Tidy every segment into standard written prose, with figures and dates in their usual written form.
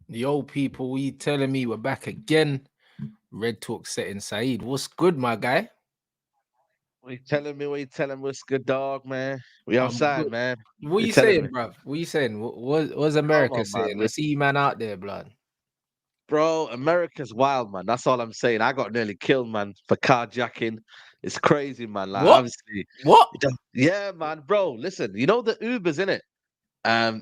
Yo, people, we telling me we're back again. Red Talk setting Saeed. What's good, my guy? What you telling me what's good, dog, man? We I'm outside, good. man. What You you telling saying, me. bruv? What you saying? What's Come America on, man. saying? I see you man out there, blood. Bro, America's wild, man. That's all I'm saying. I got nearly killed, man, for carjacking. It's crazy, man. Like, What? obviously, What? yeah, man, bro. Listen, you know the Ubers, in it.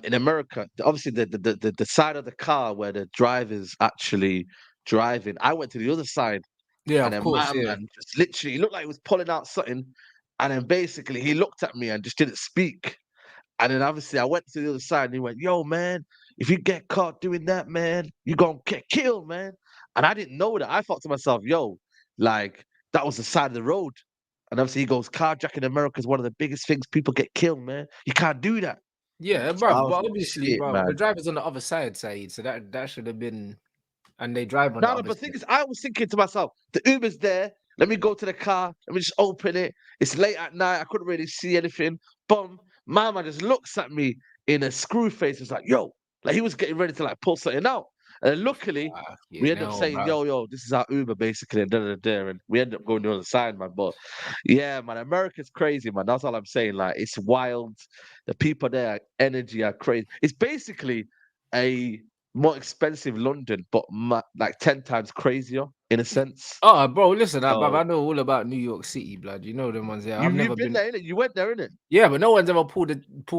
In America, obviously the side of the car where the driver's actually driving. I went to the other side, Yeah, and of then course, my yeah. man just literally he looked like he was pulling out something, and then basically he looked at me and just didn't speak. And then obviously I went to the other side and he went, "Yo, man, if you get caught doing that, man, you gonna get killed, man." And I didn't know that. I thought to myself, "Yo, like that was the side of the road." And obviously he goes, "Carjacking in America is one of the biggest things people get killed, man. You can't do that." Yeah, So I bruv. was But like, obviously, "Shit, bro, the man." driver's on the other side, Saeed. So that should have been, and they drive on the No, no, other but the thing side. is, I was thinking to myself, the Uber's there. Let me go to the car. Let me just open it. It's late at night. I couldn't really see anything. Boom. Mama just looks at me in a screw face. It's like, yo, like he was getting ready to like pull something out. And luckily, we You end up know, saying, bro. yo, this is our Uber basically, and da da da. And we end up going to the other side, man. But yeah, man, America's crazy, man. That's all I'm saying. Like, it's wild. The people there, energy are crazy. It's basically a more expensive London, but like 10 times crazier in a sense. Oh, bro, listen, bruv, So I know all about New York City, blood. You know them ones there. I've you've never been been. there, innit? You went there, innit? Yeah, but no one's ever pulled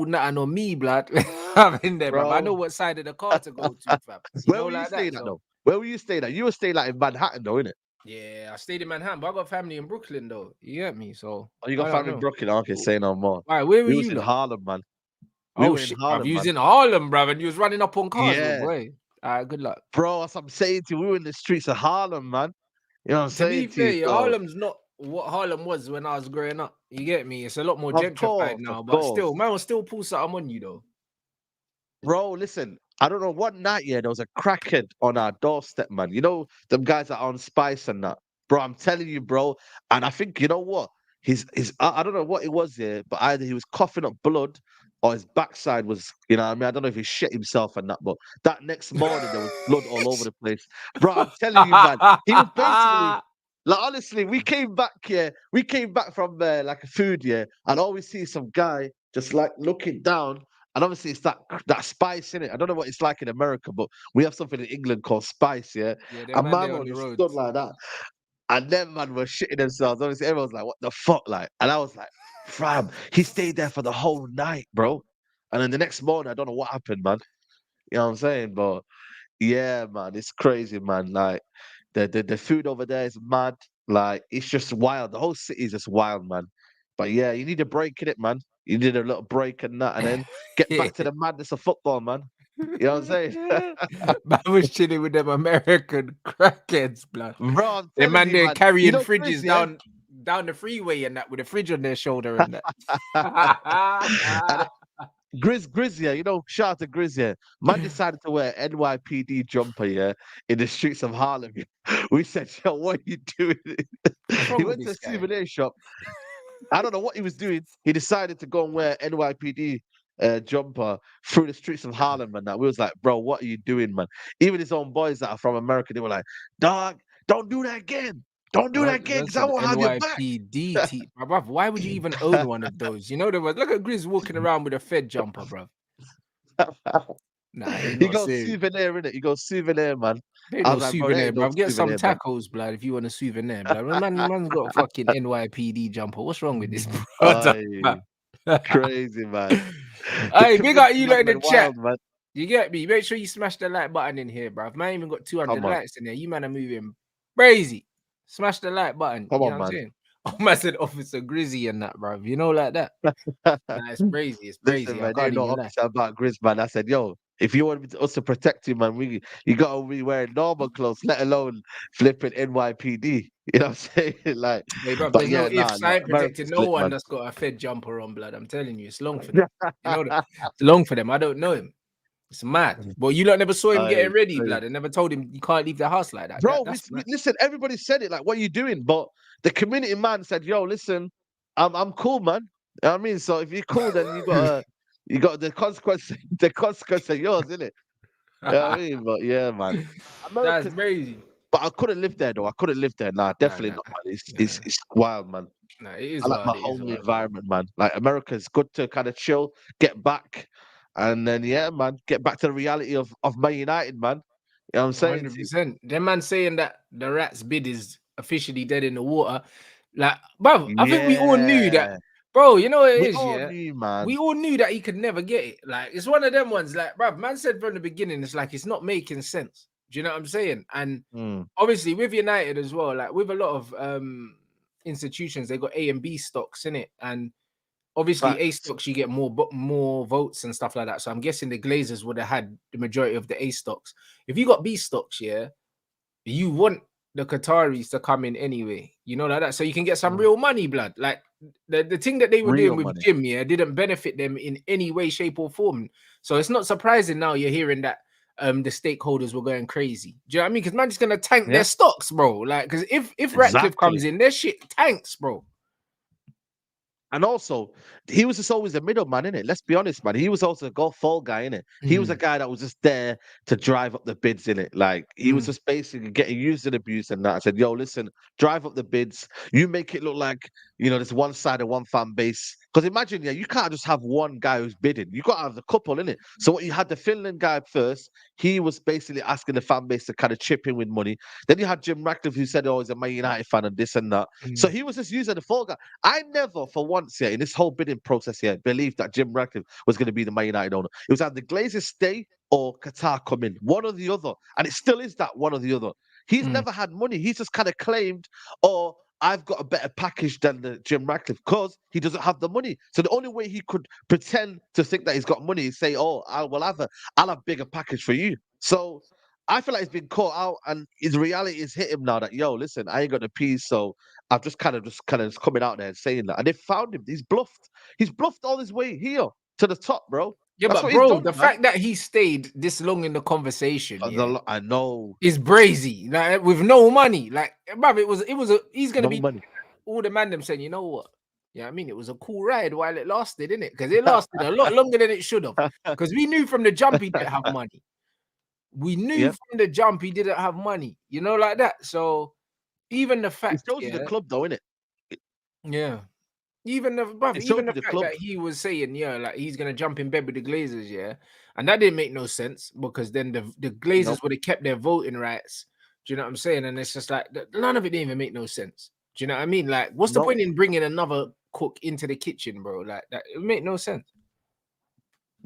nothing on me, blood. I'm in there, bro. I know Bro, what side of the car to go to, fam. You where know, were you like that. staying at So though? Where were you staying at? You were staying like in Manhattan though, innit? yeah, I stayed in Manhattan, but I got family in Brooklyn though. You get me? So Oh, you I got don't family in know. Brooklyn. Okay, All say no more. right, where were We was you, in lot? Harlem, man. We Oh were in shit, bruv. Harlem, You was man. in Harlem, bruv, and you was running up on cars, oh Yeah, boy. All right, good luck. bro, that's what I'm saying to you. We were in the streets of Harlem, man. You know what I'm To be saying to fair, you? yeah, So, Harlem's not what Harlem was when I was growing up. You get me? It's a lot more of gentrified course, of now, but course. still, man will still pull something on you though. Bro, listen, I don't know what night, yeah, there was a crackhead on our doorstep, man. You know, them guys that are on Spice and that. Bro, I'm telling you, bro. And I think, you know what? I don't know what it was here, but either he was coughing up blood or his backside was, you know what I mean? I don't know if he shit himself and that, but that next morning there was blood all over the place. Bro, I'm telling you, man, he was basically like honestly, we came back from like a food, yeah, and all we see is some guy just like looking down and obviously, it's that spice in it. I don't know what it's like in America, but we have something in England called spice, yeah. Yeah, them And man my there man on the just road. stood like that, and them man were shitting themselves. Obviously, everyone's like, "What the fuck?" Like, and I was like, "Fam, he stayed there for the whole night, bro." And then the next morning, I don't know what happened, man. You know what I'm saying? But yeah, man, it's crazy, man. Like the food over there is mad. Like it's just wild. The whole city is just wild, man. But yeah, you need a break in it, man. You need a little break and that, and then get back to the madness of football, man. You know what I'm saying? Man was chilling with them American crackheads, blood. Bro, I'm Them telling man you, there man. You carrying know Chris, fridges yeah? down the freeway and that with a fridge on their shoulder and that. And Grizz, yeah, you know, shout out to Grizz, yeah. Man decided to wear NYPD jumper, yeah, in the streets of Harlem. We said, yo, what are you doing? What's He wrong with went to a this guy? souvenir shop. I don't know what he was doing. He decided to go and wear NYPD jumper through the streets of Harlem and that. We was like, bro, what are you doing, man? Even his own boys that are from America, they were like, dog, don't do that again. Don't do that again, because That's I an won't have your back. NYPD tee, bruv. Why would you even own one of those? You know, there was look at Grizz walking around with a Fed jumper, bruv. Nah, you're He not goes serious. souvenir in it. He goes souvenir, man. There ain't I no was like, bro, there souvenir, ain't no bruv. Get some souvenir, man. tacos, blood, if you want a souvenir, blood. Man's got a fucking NYPD jumper. What's wrong with this brother? Aye, crazy, man. The Hey, big up community you man lot in the went chat. wild, man. You get me? Make sure you smash the like button in here, bruv. Man even got 200 Come on. likes in there. You man are moving crazy. Smash the like button. Come You know on, what I'm man. saying? Oh, man said Officer Grizzy and that, bruv. You know, like that. Nah, it's crazy. It's Listen, crazy. I man, there can't ain't no even lie. officer about Grizz, man. I said, yo, if you want us to protect you, man, you gotta be wearing normal clothes, let alone flipping NYPD. You know what I'm saying? Like, Hey, bruv, but there's no yeah, ifs. nah, I ain't protecting America's no lit, one man. that's got a Fed jumper on, blood. I'm telling you, it's long for them. You know, it's long for them. I don't know him. It's mad. But you lot never saw him Aye, getting ready, crazy. blood, and never told him you can't leave the house like that. Bro, That's mad. listen, everybody said it, like, what are you doing? But the community man said, yo, listen, I'm cool, man. You know what I mean? So if you're cool, then you got the consequence, the consequence of yours, isn't it? You know what I mean? But yeah, man. That's America, crazy. but I couldn't live there though. I couldn't live there. Nah, Nah, definitely nah, not, man. nah, It's wild, man. nah. It I is like my wild. It is homely wild. environment, man. Like America is good to kind of chill, get back, and then yeah, man, get back to the reality of Man United, man. You know what I'm saying to you? 100%. Them man saying that the Rats bid is officially dead in the water. Like, bruv, I think we all knew that, Yeah, bro. You know what it we is, all yeah. knew, man. We all knew that he could never get it. Like, it's one of them ones. Like, bruv, man said from the beginning, it's like it's not making sense. Do you know what I'm saying? And Mm, obviously with United as well, like with a lot of institutions, they got A and B stocks in it, and obviously A facts. stocks you get more votes and stuff like that. So I'm guessing the Glazers would have had the majority of the A stocks. If you got B stocks, yeah, you want the Qataris to come in anyway, you know, like that, so you can get some Mm, real money, blood. Like the thing that they were doing real with money. Jim, yeah, didn't benefit them in any way, shape, or form. So it's not surprising now you're hearing that the stakeholders were going crazy. Do you know what I mean? Because man, just gonna tank their Yeah, stocks, bro. Like, because if Ratcliffe exactly. comes in, their shit tanks, bro. And also, he was just always a middleman, innit? Let's be honest, man. He was also a golf fall guy, innit? He was a Mm, guy that was just there to drive up the bids, innit? Like, he was mm, just basically getting used and abused and that. I said, yo, listen, drive up the bids. You make it look like, there's one side and one fan base. Because imagine, yeah, you can't just have one guy who's bidding. You got to have the couple, innit? So what you had the Finland guy first, he was basically asking the fan base to kind of chip in with money. Then you had Jim Ratcliffe who said, oh, he's a Man United fan and this and that. So mm. he was just using the fall guy. I never, for once, in this whole bidding process here, believed that Jim Ratcliffe was going to be the Man United owner. It was either the Glazers stay or Qatar come in, one or the other. And it still is that one or the other. He's Mm, never had money. He's just kind of claimed, oh, I've got a better package than the Jim Ratcliffe because he doesn't have the money. So the only way he could pretend to think that he's got money is say, oh, I'll have bigger package for you. So I feel like he's been caught out, and his reality is hit him now. That yo, listen, I ain't got the peas, so I've just coming out there and saying that, and they found him. He's bluffed. He's bluffed all his way here to the top, bro. yeah, That's but what he's bro, done, the man. fact that he stayed this long in the conversation, yeah, I know, is brazy. Like with no money, like, bruv, he's gonna no be money. all the man them saying, you know what? Yeah, I mean, it was a cool ride while it lasted, didn't it? Because it lasted a lot longer than it should have. Because we knew from the jump he didn't have money. We knew Yep. from the jump he didn't have money, you know, like that. So even the It fact, shows you the yeah, club, though, innit? yeah, even the bruv, It shows even you the the fact club. that he was saying, yeah, like he's gonna jump in bed with the Glazers, yeah, and that didn't make no sense because then the Nope. Glazers would have kept their voting rights. Do you know what I'm saying? And it's just like none of it didn't even make no sense. Do you know what I mean? Like, what's the Nope. point in bringing another cook into the kitchen, bro? Like that, it make no sense.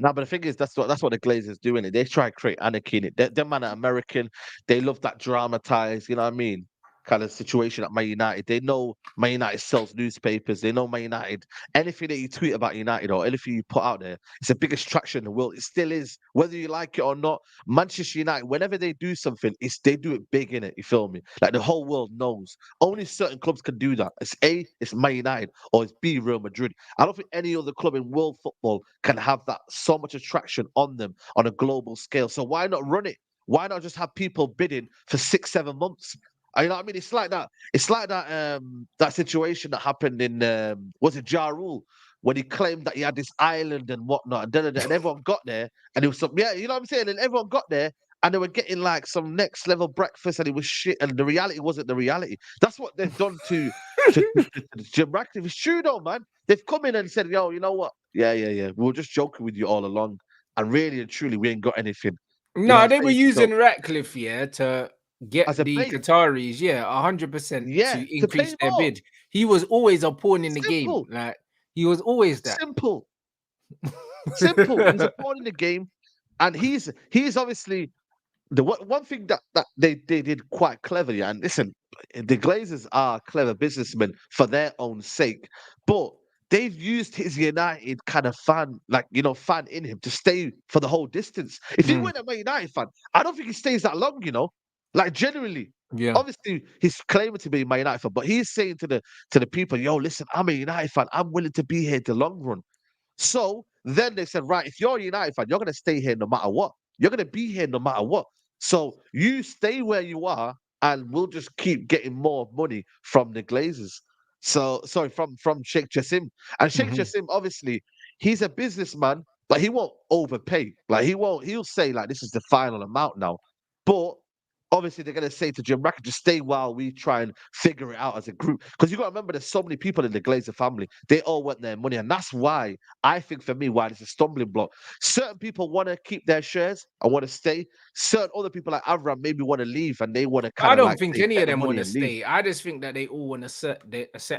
No, but the thing is, that's what the Glazers do, innit? They try to create anarchy in it. Them man are American. They love that dramatized, you know what I mean? Kind of situation at Man United. They know Man United sells newspapers. They know Man United. Anything that you tweet about United or anything you put out there, it's the biggest traction in the world. It still is, whether you like it or not. Manchester United, whenever they do something, they do it big in it. You feel me? Like the whole world knows. Only certain clubs can do that. It's Man United, or it's B, Real Madrid. I don't think any other club in world football can have that so much attraction on them on a global scale. So why not run it? Why not just have people bidding for 6, 7 months? You know what I mean? It's like that. It's like that situation that happened in was it Ja Rule when he claimed that he had this island and whatnot, and, and everyone got there, and it was some, yeah, you know what I'm saying, and everyone got there. And they were getting like some next level breakfast, and it was shit. And the reality wasn't the reality. That's what they've done to Jim Ratcliffe. It's true though, man. They've come in and said, "Yo, you know what? Yeah, yeah, yeah. We were just joking with you all along, and really and truly, we ain't got anything." You know No, what they I'm were saying? using So Ratcliffe, yeah, to get as a the bait, Qataris, yeah, 100% yeah, to to pay increase their more. bid. He was always a pawn in the game. Simple, Like he was always that. simple, simple. He's a pawn in the game, and he's obviously one thing that they did quite cleverly. And listen, the Glazers are clever businessmen for their own sake, but they've used his United kind of fan, like fan in him to stay for the whole distance. If he Mm, weren't a Man United fan, I don't think he stays that long. Like generally. yeah. Obviously, he's claiming to be a Man United fan, but he's saying to the people, "Yo, listen, I'm a United fan. I'm willing to be here the long run." So then they said, right, if you're a United fan, you're going to stay here no matter what. You're going to be here no matter what. So you stay where you are, and we'll just keep getting more money from the Glazers. So sorry, from Sheikh Jassim. And Sheikh Mhm. Jassim, obviously, he's a businessman, Like he won't overpay. Like he'll say like this is the final amount now. But obviously they're gonna say to Jim Rackett, just stay while we try and figure it out as a group. Because you gotta remember there's so many people in the Glazer family, they all want their money. And that's why I think for me, why it's a stumbling block. Certain people want to keep their shares and want to stay. Certain other people like Avram maybe want to leave and they want to kind I of don't like think say, any get of the them want money to and leave. stay. I just think that they all want a set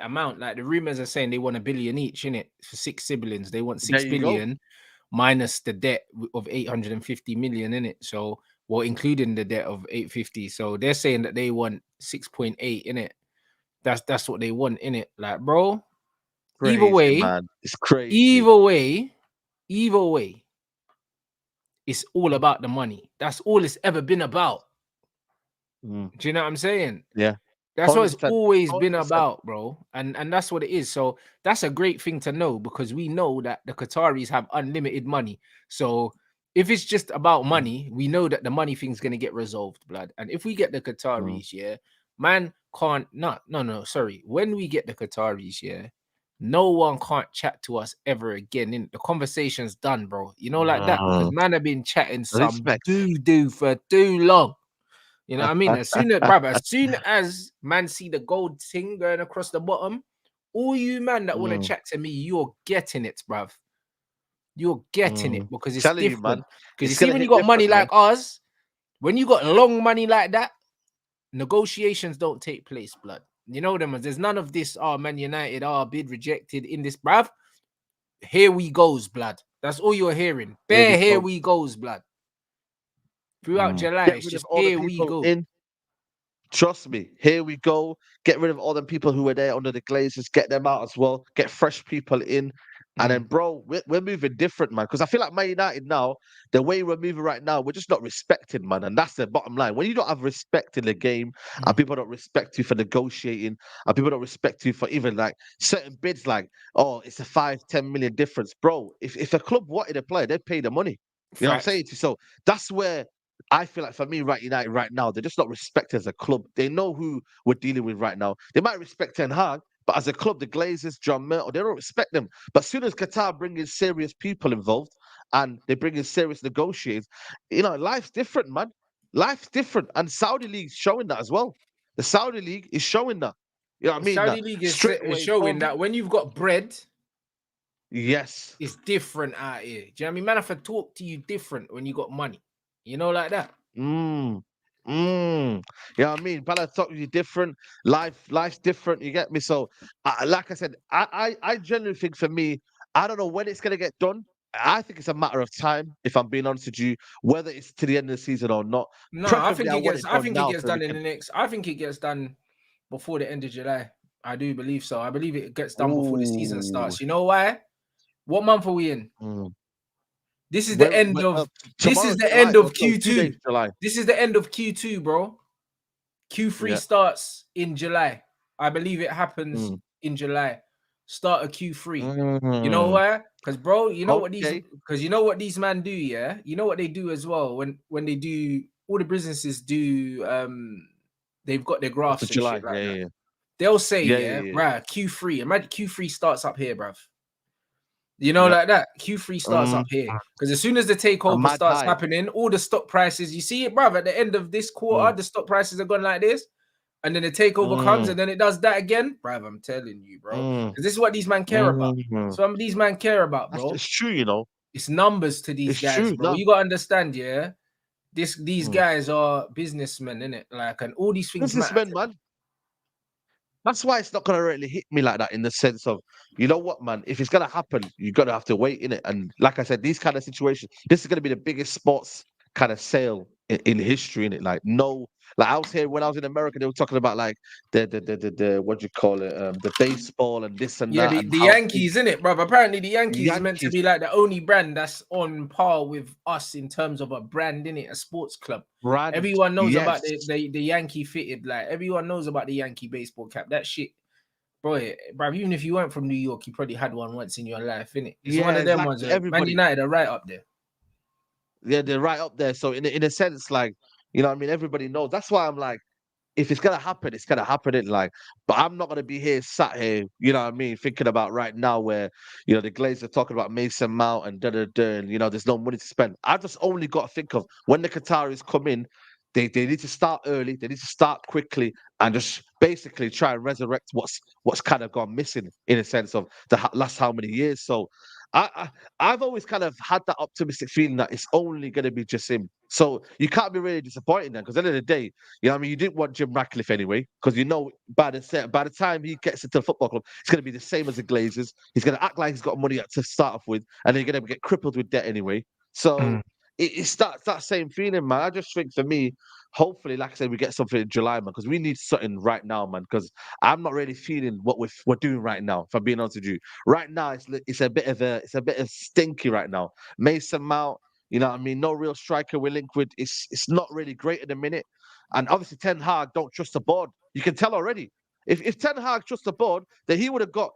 amount. Like the rumors are saying they want $1 billion each, in it for 6 siblings. They want There 6 you go. billion minus the debt of 850 million in it. So, well, including the debt of 850. So they're saying that they want 6.8 in it. That's what they want in it. Like, bro, either Crazy, way, man. It's crazy. either way, either way, it's all about the money. That's all it's ever been about. Mm, Do you know what I'm saying? yeah. That's what it's 100%. always been 100%. about, bro. And that's what it is. So that's a great thing to know, because we know that the Qataris have unlimited money. So if it's just about Mm, money, we know that the money thing's gonna get resolved, blood. And if we get the mm. Qataris, yeah, man can't no, sorry. When we get the Qataris, yeah, no one can't chat to us ever again. The conversation's done, bro. You know, like that, because Mm. man have been chatting some Respect. doo for too long. You know what I mean? As soon as man see the gold thing going across the bottom, all you man that want to Mm, chat to me, you're getting it, bruv. You're getting it mm. because it's Telling you, man, different. Because you it's see, gonna when you hit got money different, man. like us, when you got long money like that, negotiations don't take place, blood. You know them. There's none of this. Oh, Man United, bid rejected in this, bruv. Here we goes, blood. That's all you're hearing. Here we Bare here go. we goes, blood. Throughout Mm. July, Get it's rid of just all the here we people go. in. Trust me. Here we go. Get rid of all the people who were there under the Glazers. Get them out as well. Get fresh people in. And then, Mm. bro, we're moving different, man. Because I feel like Man United now, the way we're moving right now, we're just not respected, man. And that's the bottom line. When you don't have respect in the game, and Mm. people don't respect you for negotiating, and people don't respect you for even like certain bids, like, oh, it's a 5-10 million difference, bro. If a club wanted a player, they'd pay the money. You know what I'm Facts. saying to you? So that's where I feel like for me, right United right now, they're just not respected as a club. They know who we're dealing with right now. They might respect Ten Hag, but as a club, the Glazers, John Murtough, they don't respect them. But as soon as Qatar bring in serious people involved and they bring in serious negotiators, life's different, man. Life's different. And Saudi League's showing that as well. The Saudi League is showing that. You know what I The mean? Saudi That League straight is away, showing boom. that when you've got bread, Yes. it's different out here. Do you know what I mean? Man, have to talk to you different when you got money. You know, like that. Mm. Mm. You know what I mean? Balance talk you different. Life's different. You get me? So, like I said, I genuinely think for me, I don't know when it's gonna get done. I think it's a matter of time, if I'm being honest with you, whether it's to the end of the season or not. No, Preferably, I want it I done think it now gets so we done in can. the next. I think it gets done before the end of July. I do believe so. I believe it gets done before the season Ooh. starts. You know why? What month are we in? Mm. This is the end When, of this is tomorrow's the July. end Oh, of sorry, 2 days Q2. July. This is the end of Q2, bro. Q3 Yeah. starts in July. I believe it happens Mm. in July. Start of Q3. You know Mm. why? Because bro, Okay. you know what these men do, yeah? You know what they do as well when they do all the businesses do they've got their For graphs and July. shit like Yeah, that. yeah, They'll say, yeah, yeah, yeah, yeah, right, Q3. Imagine Q3 starts up here, bruv. You know, yeah. like that. Q3 starts Mm. up here. Because as soon as the A takeover mad starts high. happening, all the stock prices, you see it, bruv, at the end of this Mm. quarter, the stock prices are gone like this. And then the takeover comes Mm. and then it does that again. Bruv, I'm telling you, bro. Mm. Because this is what these men care about. Mhm. Some of these men care about, That's bro. it's true, you know. It's numbers to these It's guys, true. bro. No, You gotta understand, yeah. These mm. guys are businessmen, innit? Like, and all these things matter Businessmen, to them. man. That's why it's not gonna really hit me like that in the sense of, you know what, man? If it's gonna happen, you're gonna have to wait in it. And like I said, these kind of situations, this is gonna be the biggest sports kind of sale in history, in it. Like no, like I was here when I was in America, they were talking about like the what do you call it, the baseball and this and Yeah, that, the, and the how big Yankees, innit, bruv? Apparently, the Yankees is meant to Yankees be like the only brand that's on par with us in terms of a brand, innit? A sports club. brand, Everyone knows about yes, the Yankee fitted, like everyone knows about the Yankee baseball cap. That shit, bro, bruv, even if you weren't from New York, you probably had one once in your life, innit? It's one yeah, of them ones. exactly. Man Everybody. United are right up there. Yeah, they're right up there. So in a sense, like, you know what I mean, everybody knows. That's why I'm like, if it's gonna happen, it's gonna happen. It like, but I'm not gonna be sat here, you know what I mean, thinking about right now where the Glazers are talking about Mason Mount and da da da, and there's no money to spend. I just only got to think of when the Qataris come in, they need to start early, they need to start quickly, and just basically try and resurrect what's kind of gone missing in a sense of the last how many years. So I've always kind of had that optimistic feeling that it's only going to be just him. So you can't be really disappointed then, because at the end of the day, what I mean, you didn't want Jim Ratcliffe anyway, because by the time he gets into the football club, it's going to be the same as the Glazers. He's going to act like he's got money to start off with, and then you're going to get crippled with debt anyway. So it's that same feeling, man. I just think for me, hopefully, like I said, we get something in July, man, because we need something right now, man. Because I'm not really feeling what we're doing right now. If I'm being honest with you, right now it's a bit of stinky right now. Mason Mount, you know what I mean? No real striker we're linked with. It's not really great at the minute. And obviously Ten Hag don't trust the board. You can tell already. If Ten Hag trusts the board, then he would have got,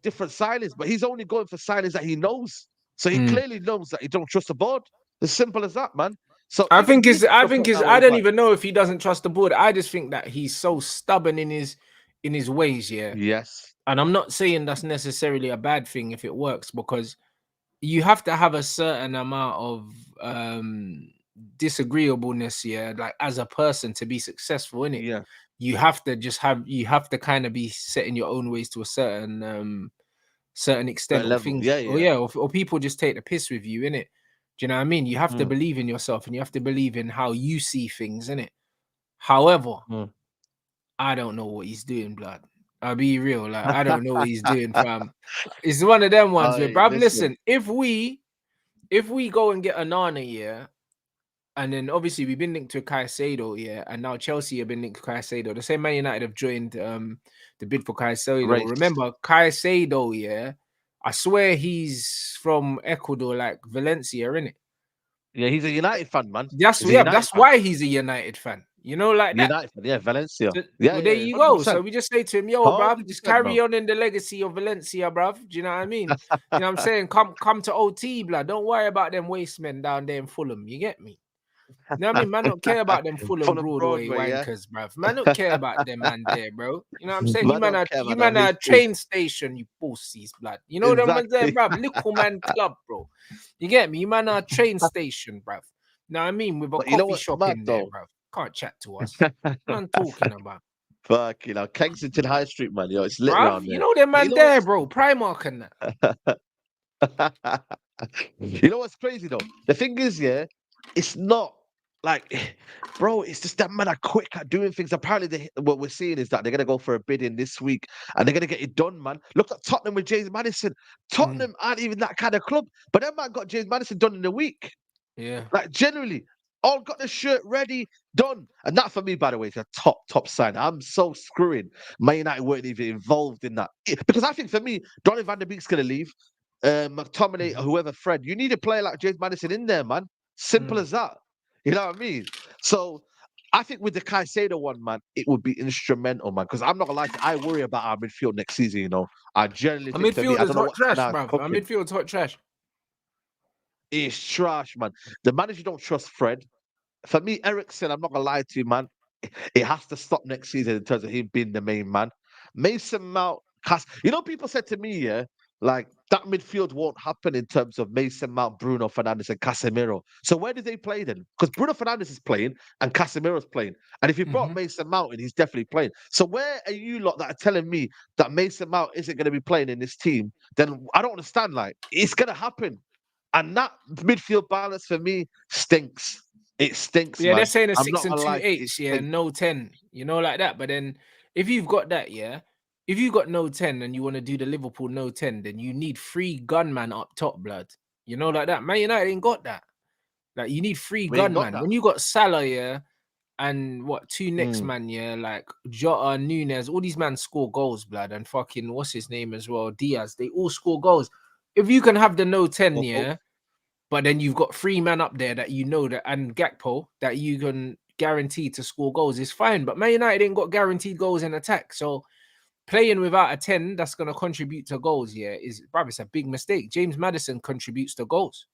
different signings. But he's only going for signings that he knows. So he clearly knows that he don't trust the board. As simple as that, man. So I even think he is gets I to a think point is now where I he's don't like, even know if he doesn't trust the board. I just think that he's so stubborn in his ways, yeah. yes, And I'm not saying that's necessarily a bad thing if it works, because you have to have a certain amount of disagreeableness, yeah, like as a person to be successful in it. yeah, You have to kind of be set in your own ways to a certain extent, that or level. things, Yeah, or yeah. yeah, or people just take the piss with you, innit? Do you know what I mean? You have to Mm, believe in yourself, and you have to believe in how you see things, innit? However, mm. I don't know what he's doing, blood. I'll be real, like I don't know what he's doing, fam. It's one of them ones where, Aye, bruv, listen. listen, if we go and get a Nana, yeah, and then obviously we've been linked to Caicedo, yeah, and now Chelsea have been linked to Caicedo. The same Man United have joined the bid for Caicedo. Race. Remember, Caicedo, yeah, I swear he's from Ecuador, like Valencia, innit? Yeah, he's a United fan, man. That's He's a yeah, United that's fan. why he's a United fan. You know, like that. United fan, yeah, Valencia. So, Yeah, well, there yeah, you go. So 100%. we just say to him, yo, bruv, just 100%, carry bro. on in the legacy of Valencia, bruv. Do you know what I mean? You know what I'm saying? Come to OT, blood. Don't worry about them waste men down there in Fulham. You get me? You know what I mean? Man don't care about them Fulham Full of Broadway Broadway, yeah. wankers, bruv. Man don't care about them man there, bro. You know what I'm saying? Man don't care You about no man are a history. train station, you pussies, blood. You know them ones there, Exactly. bruv. Little man club, bro. You get me? You man are a train station, bruv. You know what I mean? With a But you know coffee what's shop mad in there, though? bruv. Can't chat to us. What I'm talking about. Fuck, Kensington High Street, man. Yo, it's lit Bruv, around you there. know them But you man know there, what's bro. Primark and you know what's crazy though? The thing is, yeah, it's not like, bro, it's just that man are quick at doing things. Apparently, what we're seeing is that they're gonna go for a bid in this week and they're gonna get it done, man. Look at Tottenham with James Madison. that. Tottenham aren't even that kind of club, but that man got James Madison done in a week. Yeah. Like generally, all got the shirt ready, done. And that for me, by the way, is a top sign. I'm so screwing. Man United weren't even involved in that. Because I think for me, Donny van der Beek's gonna leave. McTominay or Mhm. whoever, Fred, you need a player like James Madison in there, man. Simple Mm. as that. You know what I mean? So I think with the Caicedo one, man, it would be instrumental, man. Because I'm not gonna lie to you, I worry about our midfield next season. I generally Our think for me, midfield I is don't know hot what Ten trash, Hag's bruv. Our cooking. midfield's hot trash. It's trash, man. The manager don't trust Fred. For me, Ericsson, I'm not gonna lie to you, man. It has to stop next season in terms of him being the main man. Mason Mount has, people said to me, yeah, like that midfield won't happen in terms of Mason Mount, Bruno Fernandes, and Casemiro. So where do they play then? Because Bruno Fernandes is playing and Casemiro's playing. And if you brought Mhm. Mason Mount in, he's definitely playing. So where are you lot that are telling me that Mason Mount isn't going to be playing in this team? Then I don't understand. Like, it's going to happen. And that midfield balance for me stinks. It stinks, Yeah, they're man. saying a I'm 6 not and gonna 2 lie, it H, yeah, stinks. no 10, like that. But then if you've got that, yeah, if you got no 10 and you want to do the Liverpool no 10, then you need three gunman up top, blood. Like that. Man United ain't got that. Like you need three We ain't got gunman. that. When you got Salah, yeah, and what two next Mm. man, yeah, like Jota, Nunes, all these men score goals, blood, and fucking what's his name as well, Diaz, they all score goals. If you can have the no 10, Oh, yeah, but then you've got three men up there that that, and Gakpo that you can guarantee to score goals is fine. But Man United ain't got guaranteed goals in attack, so playing without a 10 that's going to contribute to goals, yeah, it's a big mistake. James Madison contributes to goals.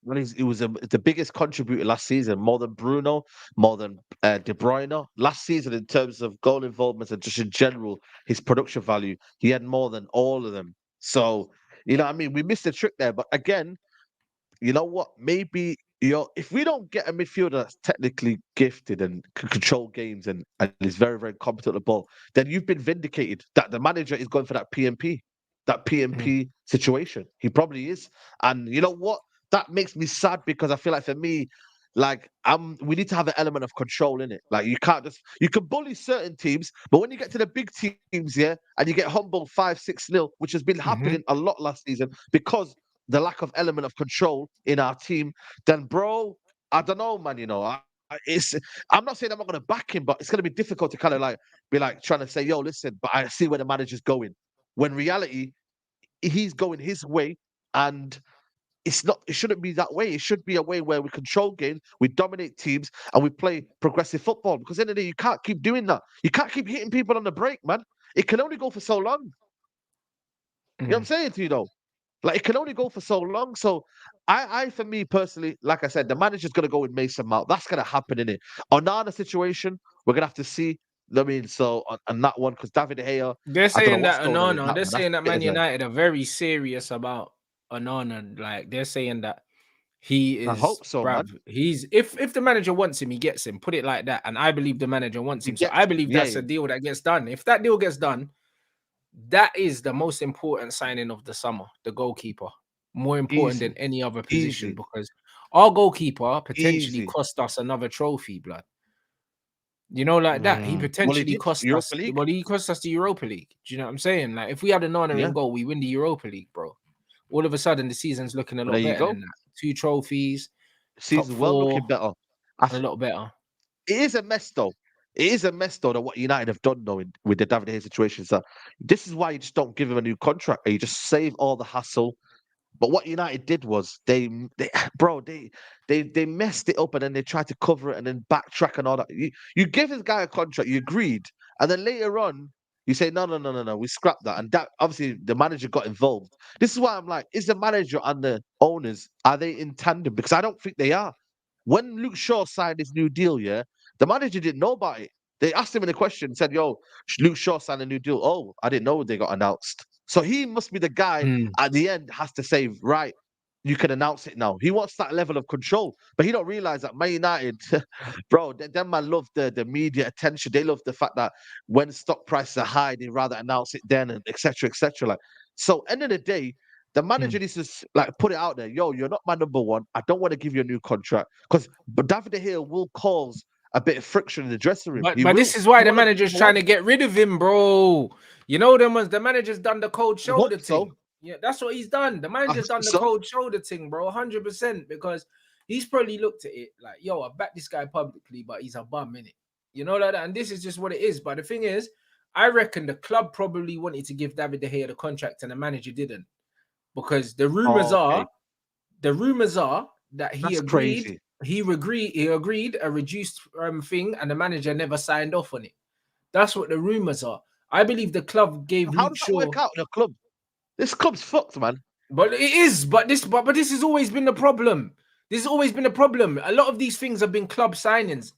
Well, he was the biggest contributor last season, more than Bruno, more than De Bruyne. Last season, in terms of goal involvement and just in general, his production value, he had more than all of them. So, you know what I mean? We missed the trick there. But again, you know what? Maybe if we don't get a midfielder that's technically gifted and can control games and is very, very competent at the ball, then you've been vindicated that the manager is going for that Mm. PMP situation. He probably is. And you know what? That makes me sad because I feel like for me, like we need to have an element of control in it. Like you can bully certain teams, but when you get to the big teams, yeah, and you get humbled 5-6-0, which has been happening Mm-hmm. a lot last season because the lack of element of control in our team, then bro, I don't know, man. I'm not saying I'm not going to back him, but it's going to be difficult to kind of like be like trying to say, yo, listen, but I see where the manager's going. When reality, he's going his way, and it's not. It shouldn't be that way. It should be a way where we control games, we dominate teams, and we play progressive football. Because in the end of the day, you can't keep doing that. You can't keep hitting people on the break, man. It can only go for so long. You know what I'm Mm. saying to you, though? Like it can only go for so long. So for me personally, like I said, the manager's gonna go with Mason Mount. That's gonna happen in it. Onana situation, we're gonna have to see. I mean, so on that one, because David De Gea, They're I don't know saying what's that going on in Onana, that they're one. That's saying that a bit Man of a. United are very serious about Onana. Like they're saying that he I is, hope so, man. bruv. He's if the manager wants him, he gets him. Put it like that. And I believe the manager wants You him. So get I him. believe Yeah, that's yeah. a deal that gets done. If that deal gets done, that is the most important signing of the summer, the goalkeeper. More important than Easy, any other position easy, because our goalkeeper potentially easy. cost us another trophy, blood. You know, like that. He Well, he potentially did cost Europa us. League. Well, he cost us the Europa League. Do you know what I'm saying? Like, if we had a Nana in Yeah. goal, we win the Europa League, bro. All of a sudden, the season's looking a Well, there lot you better go. than that. 2 trophies, top Season well looking four, better. I, a lot better. It is a mess though. It is a mess though that what United have done though with the David De Gea situation. So this is why you just don't give him a new contract. And you just save all the hassle. But what United did was they bro, they messed it up and then they tried to cover it and then backtrack and all that. You give this guy a contract, you agreed, and then later on you say no, we scrapped that. And that obviously the manager got involved. This is why I'm like, is the manager and the owners, are they in tandem? Because I don't think they are. When Luke Shaw signed his new deal, yeah, the manager didn't know about it. They asked him in a question, said, "Yo, Luke Shaw signed a new deal." Oh, I didn't know they got announced. So he must be the guy Mm. at the end has to say, right, you can announce it now. He wants that level of control, but he don't realize that Man United, bro, them man love the media attention. They love the fact that when stock prices are high, they rather announce it then and etc. etc. Like, so end of the day, the manager Mm. needs to like put it out there. Yo, you're not my number one. I don't want to give you a new contract because David De Gea will cause a bit of friction in the dressing room. He But will. this is why You the want to be manager's number trying one? to get rid of him, bro. You know them ones. The manager's done the cold I shoulder hope so. thing. Yeah, that's what he's done. The I hope manager's done the so. cold shoulder thing, bro. 100%. Because he's probably looked at it like, yo, I back this guy publicly, but he's a bum in it. You know like that. And this is just what it is. But the thing is, I reckon the club probably wanted to give David De Gea the contract, and the manager didn't, because Okay, the rumors are that that's crazy. he agreed a reduced thing, and the manager never signed off on it. That's what the rumors are. I believe the club gave How Luke does that Shaw, work out in a club? This club's fucked, man. but it is, but this has always been the problem. This has always been a problem. A lot of these things have been club signings.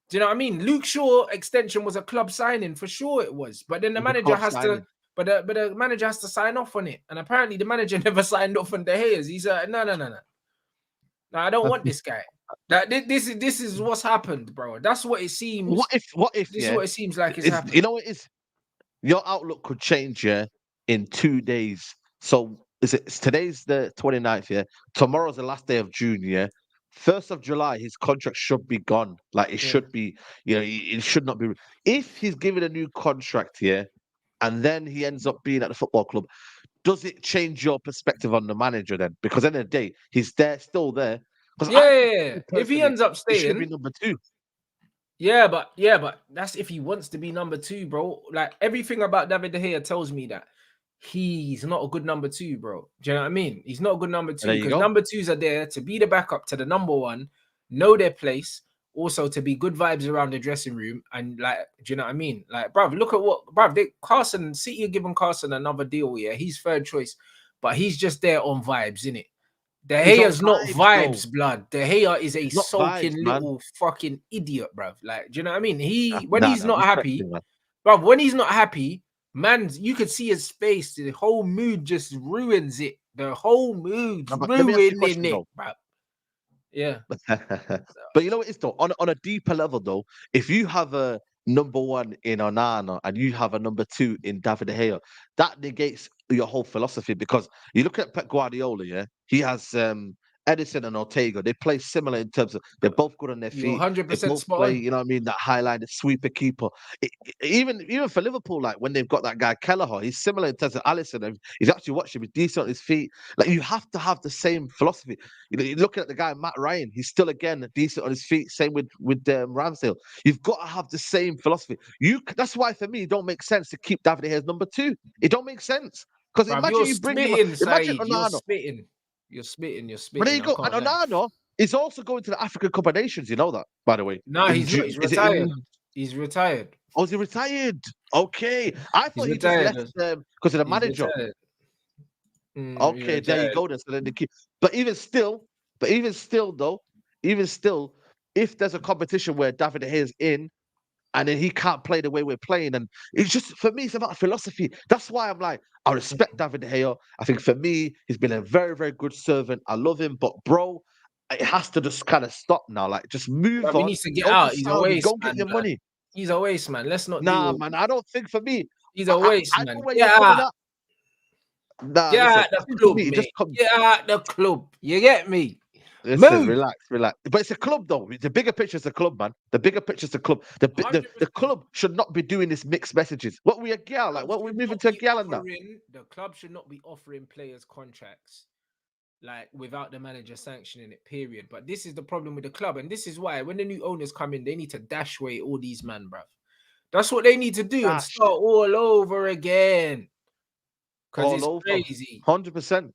Do you know what I mean? Luke Shaw extension was a club signing for sure, it was. But then the It's a manager club has to, signing. but the manager has to sign off on it. And apparently the manager never signed off on De Gea's. He's no. No, I don't want this guy. That this is what's happened, bro. That's what it seems. What if, This is yeah, what it seems like has it's, you happened. know what it is? Your outlook could change, yeah, in 2 days. So it's today's the 29th, yeah? Tomorrow's the last day of June, yeah? 1st of July, his contract should be gone. Like it Yeah. should be, it should not be. If he's given a new contract, yeah, and then he ends up being at the football club, does it change your perspective on the manager then? Because at the end of the day, he's there, still there. Because Yeah, I yeah, think yeah. If he personally, ends up it should be staying, number two. yeah, but that's if he wants to be number two, bro. Like everything about David De Gea tells me that he's not a good number two, bro. Do you know what I mean? He's not a good number And two there you because go. number twos are there to be the backup to the number one, know their place, also to be good vibes around the dressing room, and like, do you know what I mean? Like, bruv, look at what, bruv, Carson City are giving Carson another deal. Yeah, he's third choice, but he's just there on vibes, innit? De He's on Gea's not vibes, though. vibes, blood. De Gea is a Not vibes, sulking man. little fucking idiot, bruv. Like, do you know what I mean? When Nah, he's nah, not respect happy, him, man. bruv, when he's not happy, man, you could see his face. The whole mood just ruins it. The whole mood's Nah, but let me ask you a ruining question, it, though. bruv. Yeah. But you know what it is though? On a deeper level though, if you have a number one in Onana and you have a number two in David De Gea, that negates your whole philosophy because you look at Pep Guardiola, yeah, he has Edison and Ortega. They play similar in terms of they're both good on their You're feet. They 100% both spot play, on. you know what I mean, that highline, the sweeper keeper. Even for Liverpool, like when they've got that guy Kelleher, he's similar in terms of Alisson. And he's actually watching him, he's decent on his feet. Like you have to have the same philosophy. You know, you're looking at the guy Matt Ryan. He's still again decent on his feet. Same with Ramsdale. You've got to have the same philosophy. That's why for me it don't make sense to keep David De Gea as number two. It don't make sense because Bruv, imagine you're you bring him. spitting, Imagine Saeed. You're Onana. spitting. You're spitting. You're But there spitting. you I go. And can't lie. Onana is also going to the African Cup of Nations. You know that, by the way. No, In he's not. June. He's Is it retired. in? He's retired. Oh, is he retired? Okay. I He's thought he just retired. left because of the He's manager. retired. He's Okay, there you retired. go then. So then they keep. Even still though, even still, if there's a competition where David De Gea is in and then he can't play the way we're playing, and it's just for me, it's about philosophy. That's why I'm like, I respect David De Gea. I think for me, he's been a very, very good servant. I love him, but bro, it has to just kind of stop now. Like, just move Bruv, he on. needs to get Go to out. He's a Saudi. waste Go get man, your blood. money. He's a waste man. Let's not Nah, do. man, I don't think for me. He's a waste I man. know where Get you're coming out. at. Nah, Get listen. out the I think for club, me, it just mate. comes. Get out the club. You get me? Listen, Move. relax, relax. But it's a club, though. The bigger picture is the club, man. The bigger picture is the club. The 100%. club should not be doing this mixed messages. What we a gal? Like, what we moving to a gal now? The club should not be offering players contracts like without the manager sanctioning it, period. But this is the problem with the club, and this is why when the new owners come in, they need to dash away all these man, bruv. That's what they need to do and Dash start all over again. Because all it's over, crazy. 100%.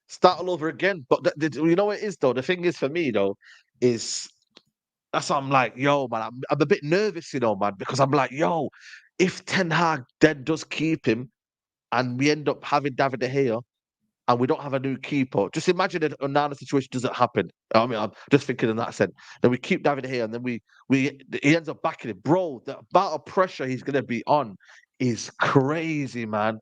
Start all over again. But you know what it is though. The thing is for me though, is that's what I'm like, yo, man. I'm a bit nervous, you know, man, because I'm like, yo, if Ten Hag then does keep him, and we end up having David De Gea, and we don't have a new keeper. Just imagine that Onana situation doesn't happen. I mean, I'm just thinking in that sense. Then we keep David here, and then he ends up backing it. Bro, the amount of pressure he's gonna be on is crazy, man.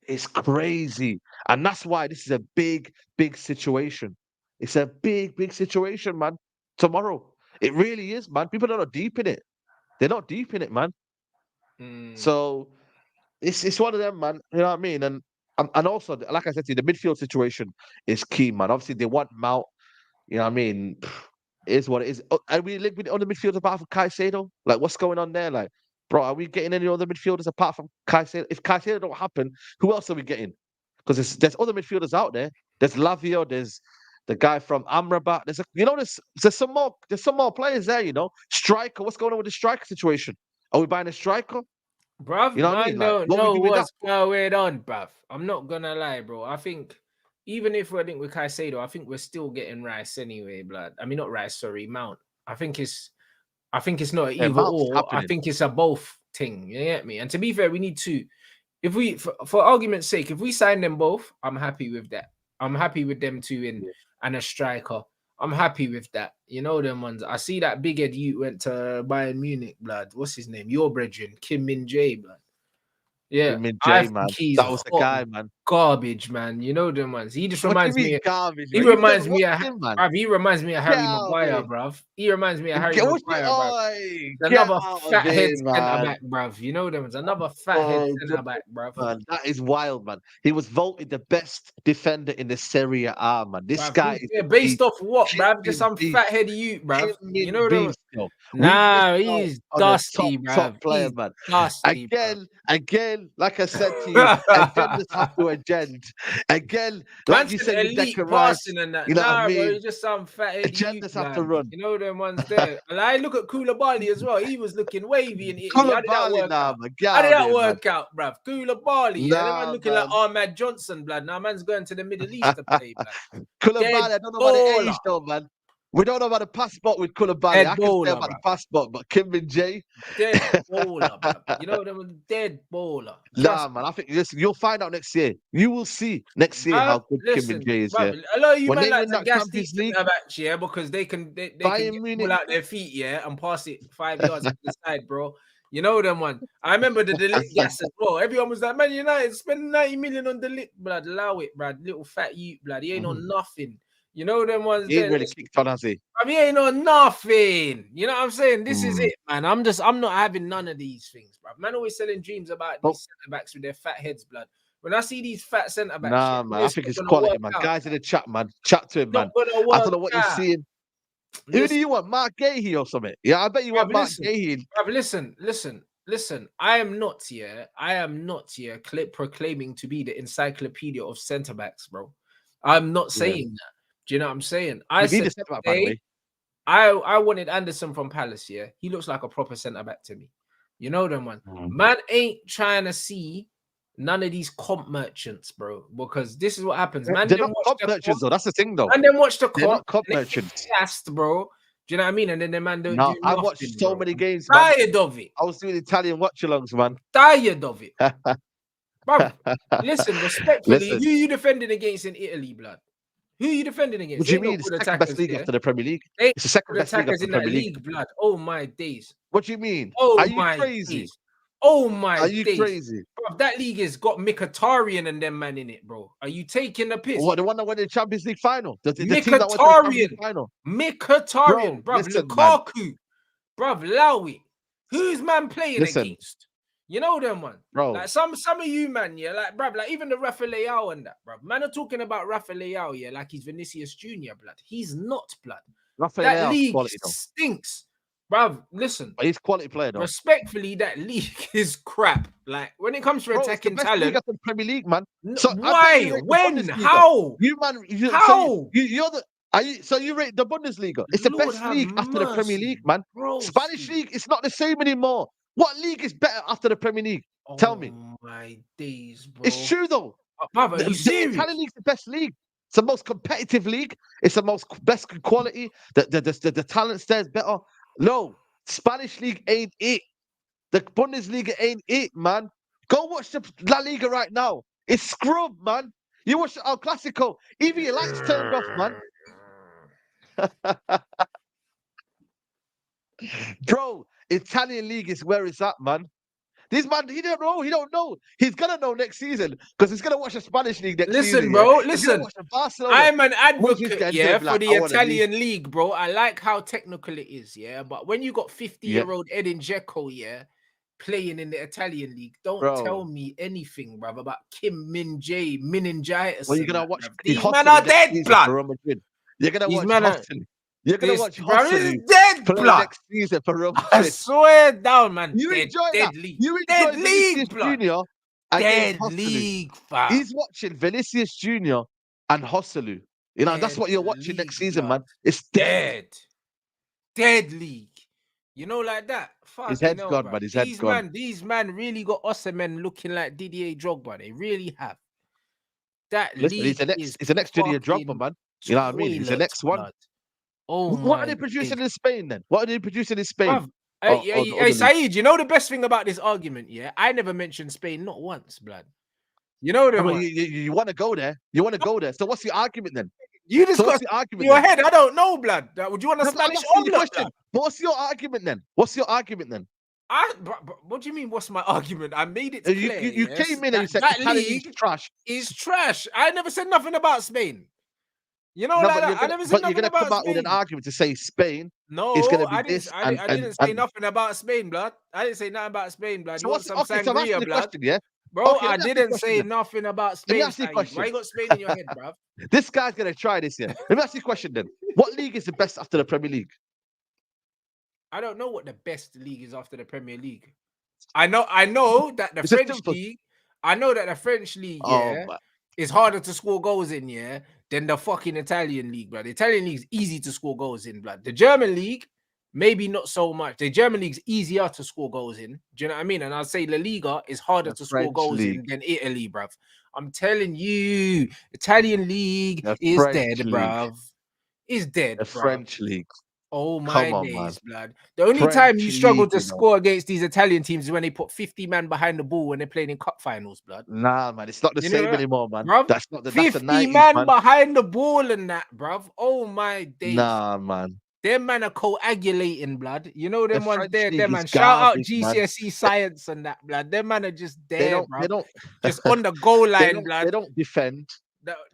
It's crazy. And that's why this is a big, big situation. It's a big, big situation, man. Tomorrow. It really is, man. People are not deep in it. They're not deep in it, man. So it's one of them, man. You know what I mean? And also, like I said to you, the midfield situation is key, man. Obviously, they want Mount. You know what I mean? It is what it is. Are we linked with other midfielders apart from Caicedo? Like, what's going on there? Like, bro, are we getting any other midfielders apart from Caicedo? If Caicedo don't happen, who else are we getting? Because there's other midfielders out there. There's Lavio. There's the guy from Amrabat. There's some more players there. You know, striker. What's going on with the striker situation? Are we buying a striker? Bruv, You know what I man mean? Like, don't what we know do with that? what's going on, bruv. I'm not gonna lie, bro. I think even if we're linked with Caicedo, I think we're still getting Rice anyway, blood. I mean, not Rice, sorry, Mount. I think it's not Yeah, either Mount's or. I happening. think it's a both thing. You get me? And to be fair, we need to. If we, for argument's sake, if we sign them both, I'm happy with that. I'm happy with them two in and a striker. I'm happy with that. You know them ones. I see that big head you went to Bayern Munich, blood. What's his name? Your brethren, Kim Min Jae, blood. Yeah, Min I Jae, man. think he's That was the hot guy, man. garbage, man. You know them ones. He just What do you reminds mean me. garbage, He man? You've never reminds me watched of. him, man. Bruv, he reminds me of Get Harry out of Maguire, here. bruv. He reminds me of Harry Get Maguire, bruv. get Another out of fathead here, centre man. back, bruv. You know them ones. Another fathead Oh, centre back, bruv. man, that is wild, man. He was voted the best defender in the Serie A, man. This Bruv, guy is a based beast. off what, bruv? Just Kid some beast. fathead youth, bruv. You Min know them. beast, yo. We missed Nah, out he's on a dusty, top bruv. player, He's man. dusty, bruv. Again, like I said to you, agendas have to agenda. Again, like Man you said said with elite Declan Rice, passing and that. you know what I Nah, bro, mean? he's just some fathead youth, Agendas have to man. run. You know them ones there. And I look at Koulibaly as well. He was looking wavy in Italy. How did that Koulibaly work now, out? man. Get How did out of that here, man. work out, bruv? Koulibaly, yeah. That man Nah, looking like man. Ahmad Johnson, blood. Now man's going to the Middle East to play, blood. Koulibaly, Dead I don't know about the baller. age though, man. We don't know about the passport with Koulibaly. Dead I can say bowler, about the bruv. passport, but Kim Min Jae. Dead bowler, bruv. You know them was dead bowler. Nah, man. I think listen, you'll find out next year. You will see next year how good Kim Min Listen, Jae is. Yeah. bruv, a lot of you When man they like win to that gas Champions these League, centre-backs, yeah, because they can get Bayern the Munich. ball out their feet, yeah, and pass it 5 yards to the side, bro. You know them one. I remember the Delict gas as well. Everyone was like, Man United spending 90 million on Delict, blood. Allow it, blood. Little fat you, blood. He ain't on nothing. You know them ones. He ain't really kicked on, has he? I mean, he ain't on nothing. You know what I'm saying? This is Mm. it, man. I'm not having none of these things, bro. Man always selling dreams about these centre-backs with their fat heads, blood. When I see these fat centre-backs, Nah, man. I think it's quality, man. Guys in the chat, man. Chat to him, man. I don't know what you're seeing. Who do you want? Mark Gahey or something? Yeah, I bet you want Mark Gahey. Listen. I am not here proclaiming to be the encyclopedia of centre-backs, bro. I'm not saying that. Do you know what I'm saying? I said by the way. I wanted Anderson from Palace, yeah. He looks like a proper centre-back to me. You know them, man. Man ain't trying to see none of these comp merchants, bro, because this is what happens. Man, they're not comp merchants, though. That's the thing, though. And then watch the they're not comp merchants, bro. Do you know what I mean? And then the man don't do nothing. I watched so many games, man. Tired of it. I was doing Italian watch-alongs, man. Tired of it. Bro, listen, respectfully, who you defending against in Italy, blood? Who you defending against? What do you mean? It's the second best league after the Premier League. It's the second best league after the Premier League, blood. Oh my days. What do you mean? Oh, are you crazy? Days. Oh my Are you crazy? Bro, that league has got Mkhitaryan and them man in it, bro. Are you taking the piss? What, the one that went in the Champions League final? The team that went to the Champions League final. Mkhitaryan, bro. Lukaku. Bro, Lowy. Who's man playing against? You know them, man. Bro. Like some of you, man, yeah. Like, bro, like even the Rafa Leao and that, bro. Man are talking about Rafa Leao, yeah, like he's Vinicius Jr., blood. He's not, blood. That league stinks. Bruv, listen. But he's quality player, though. Respectfully, that league is crap. Like, when it comes to attacking talent. League after the Premier League, man. So why? When? How? You, man. How? So you rate the Bundesliga. It's the best league after the Premier League, man. Bro, Spanish league, it's not the same anymore. What league is better after the Premier League? Tell me. Oh, my days, bro. It's true, though. Brother, the Italian league's the best league. It's the most competitive league. It's the best quality. The talent there is better. No, Spanish league ain't it. The Bundesliga ain't it, man. Go watch the La Liga right now. It's scrub, man. You watch El Clasico. Even your lights turned off, man. Bro, Italian league is where it's at, man. This man, he don't know. He don't know. He's gonna know next season because he's gonna watch the Spanish league next season. Bro, listen. I'm an advocate, for the Italian league, bro. I like how technical it is, yeah. But when you got 50-year-old Edin Dzeko, yeah, playing in the Italian league, don't tell me anything, bro, about Kim Min Jae, meningitis. Well, you're gonna watch. These men are dead, blood. You're gonna watch. You're gonna watch dead blood next season for Real Madrid. I swear down, man. You enjoy that. You enjoy enjoy Vinicius Jr. Dead league, fam. He's watching Vinicius Jr. and Hosselu. You know, that's what you're watching next season, man. It's dead. Dead league. You know, like that. His head's gone, man. His head's gone. These man really got Osimhen looking like Didier Drogba. They really have. That league he's the next Didier Drogba, man. You know what I mean? He's the next one. Oh, what are they producing in Spain then? What are they producing in Spain? Hey, Saeed, you know the best thing about this argument, yeah? I never mentioned Spain, not once, blood. You know the you want to go there. You want to go there. So what's the argument then? You just got the argument in your head. I don't know, blood. Would you want a Spanish omelet? What's your argument then? What's your argument then? What do you mean? What's my argument? I made it clear. You came in and you said that league is trash. Is trash. I never said nothing about Spain. You know, I never said nothing about Spain. But you're going to come out with an argument to say Spain is going to be this. I didn't say nothing about Spain, blood. I didn't say nothing about Spain, blood. So what's some sangria, blood? Yeah? Bro, I didn't say nothing about Spain. Let me ask you a question. Why you got Spain in your head, bruv? This guy's going to try this year. Let me ask you a question then. What league is the best after the Premier League? I don't know what the best league is after the Premier League. I know that the French league. I know that the French league, is harder to score goals in, than the fucking Italian league, blood. The Italian league is easy to score goals in, blood. The German league, maybe not so much. The German league's easier to score goals in. Do you know what I mean? And I'll say La Liga is harder to score goals in than Italy, bruv. I'm telling you, Italian league is dead, bruv. is dead, The bro. French league. Oh Come my on, man. days, blood. The only time French you struggle league, to you know. score against these Italian teams is when they put 50 man behind the ball when they're playing in cup finals, blood. Nah, man, it's not the You know same that, anymore, man. bruv? That's the 50 90s, man man. behind the ball and that, bruv. Oh my days. Nah, man. Them man are coagulating, blood. You know The them ones French there, league them man. is Shout out garbage, man. GCSE science and that, blood. Them man are just They there, don't, bruv. they don't, Just on the goal line, they blood. don't defend.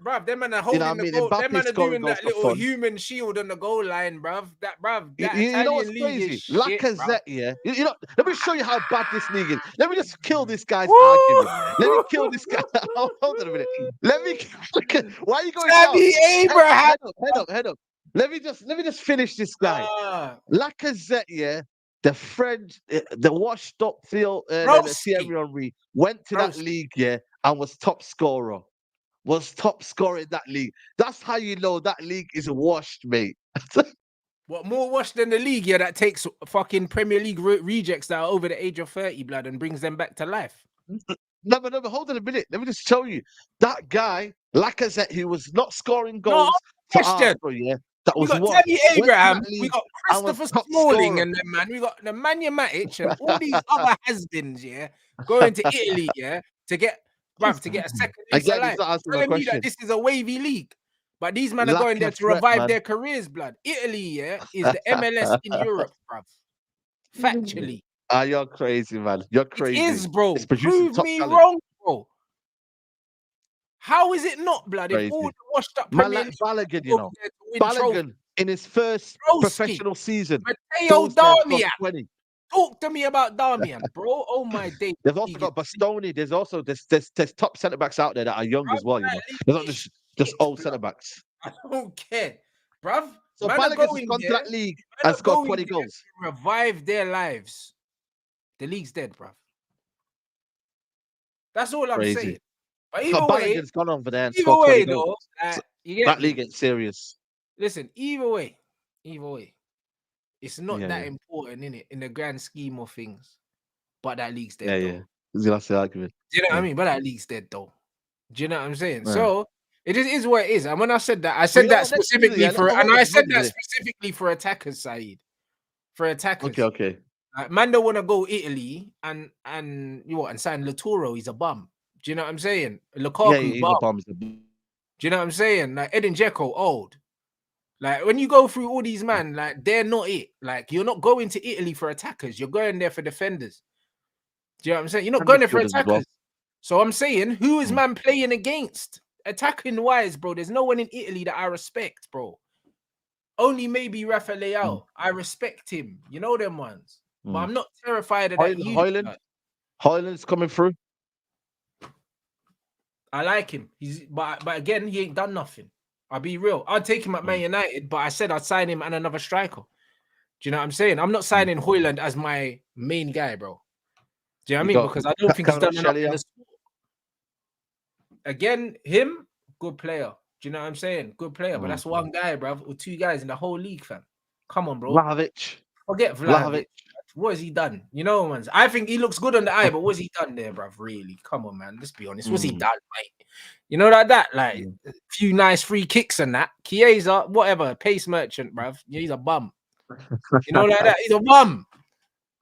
Bruv, them man are You know what I holding the mean? goal. Them Mbappe man are scoring doing goals that for little fun. human shield on the goal line, bruv. That You know what's Italian league is crazy? shit, bruv. Lacazette, yeah. You know, let me show you how bad this league is. Let me just kill this guy's Woo! argument. Let me kill this guy. Hold on a minute. Let me. Why are you going down? Tammy Abraham. Head up. Let me just finish this guy. Lacazette, yeah. The French, the washed up Thierry Broski. Henry went to that league, yeah, and was top scorer. Was top scorer in that league. That's how you know that league is washed, mate. What, more washed than the league, yeah, that takes fucking Premier League rejects that are over the age of 30, blood, and brings them back to life. No, but hold on a minute. Let me just tell you. That guy, Lacazette, who was not scoring No, goals for question. Arsenal, yeah, that We was got what? Tammy Went to Abraham, that we league got and was Christopher top Smalling, scorer. and them, man. We got Nemanja Matic and all these other has-beens, yeah, going to Italy, yeah, to get a second lease Again, alive. he's not answering my Telling me that question. this is a wavy league. But these men are going there to threat, revive man. their careers, blood. Italy, yeah, is the MLS in Europe, bruv. Factually. Ah, you're crazy, man. You're crazy. It is, bro. It's producing Prove top me talent. wrong, bro. How is it not, blood? Crazy. If all the washed up Man Premier like League Balogun, you know. to win Balogun in his first Broski. professional season. Matteo Those guys got Darmian. 20. Talk to me about Darmian, bro. Oh my day. They've also got Bastoni. There's also there's top centre backs out there that are young as well. You know, there's not just old centre backs. I don't care, bruv. So Man are Balogun's going gone to there. that league Man and are scored going 20 there goals. to revive their lives. The league's dead, bruv. That's all I'm saying. But either way, Balogun's gone over there and either scored 20 way, though, goals. you get That me? league ain't serious. Listen, either way, it's not that important in it in the grand scheme of things. But that league's dead, though. That's the argument. Do you know what I mean? But that league's dead, though. Do you know what I'm saying? Yeah. So it is what it is. And when I said that, I said that specifically specifically for attackers, Saeed. For attackers. Okay. Man don't want to go Italy and sign Laturo. He's a bum. Do you know what I'm saying? Lukaku, he's bum. a bum. Do you know what I'm saying? Like Edin Dzeko, old. Like when you go through all these man, like they're not it. Like you're not going to Italy for attackers. You're going there for defenders. Do you know what I'm saying? You're not going there for attackers. Well. So I'm saying, who is man playing against? Attacking wise, bro. There's no one in Italy that I respect, bro. Only maybe Rafael. I respect him. You know them ones. But I'm not terrified of that. Hoyland's coming through. I like him. But again, he ain't done nothing. I'll be real. I'd take him at Man United, but I said I'd sign him and another striker. Do you know what I'm saying? I'm not signing Hoyland as my main guy, bro. Do you know what I mean? Because I don't think he's done enough in the sport. Again, him, good player. Do you know what I'm saying? Good player. But that's one guy, bro, or two guys in the whole league, fam. Come on, bro. Forget Vlahovic. What has he done? You know, man. I think he looks good on the eye, but what's he done there, bruv? Really? Come on, man. Let's be honest. What's he done, mate? You know, like that? Like a few nice free kicks and that. Chiesa, whatever, pace merchant, bruv. Yeah, he's a bum. You know, like that. He's a bum.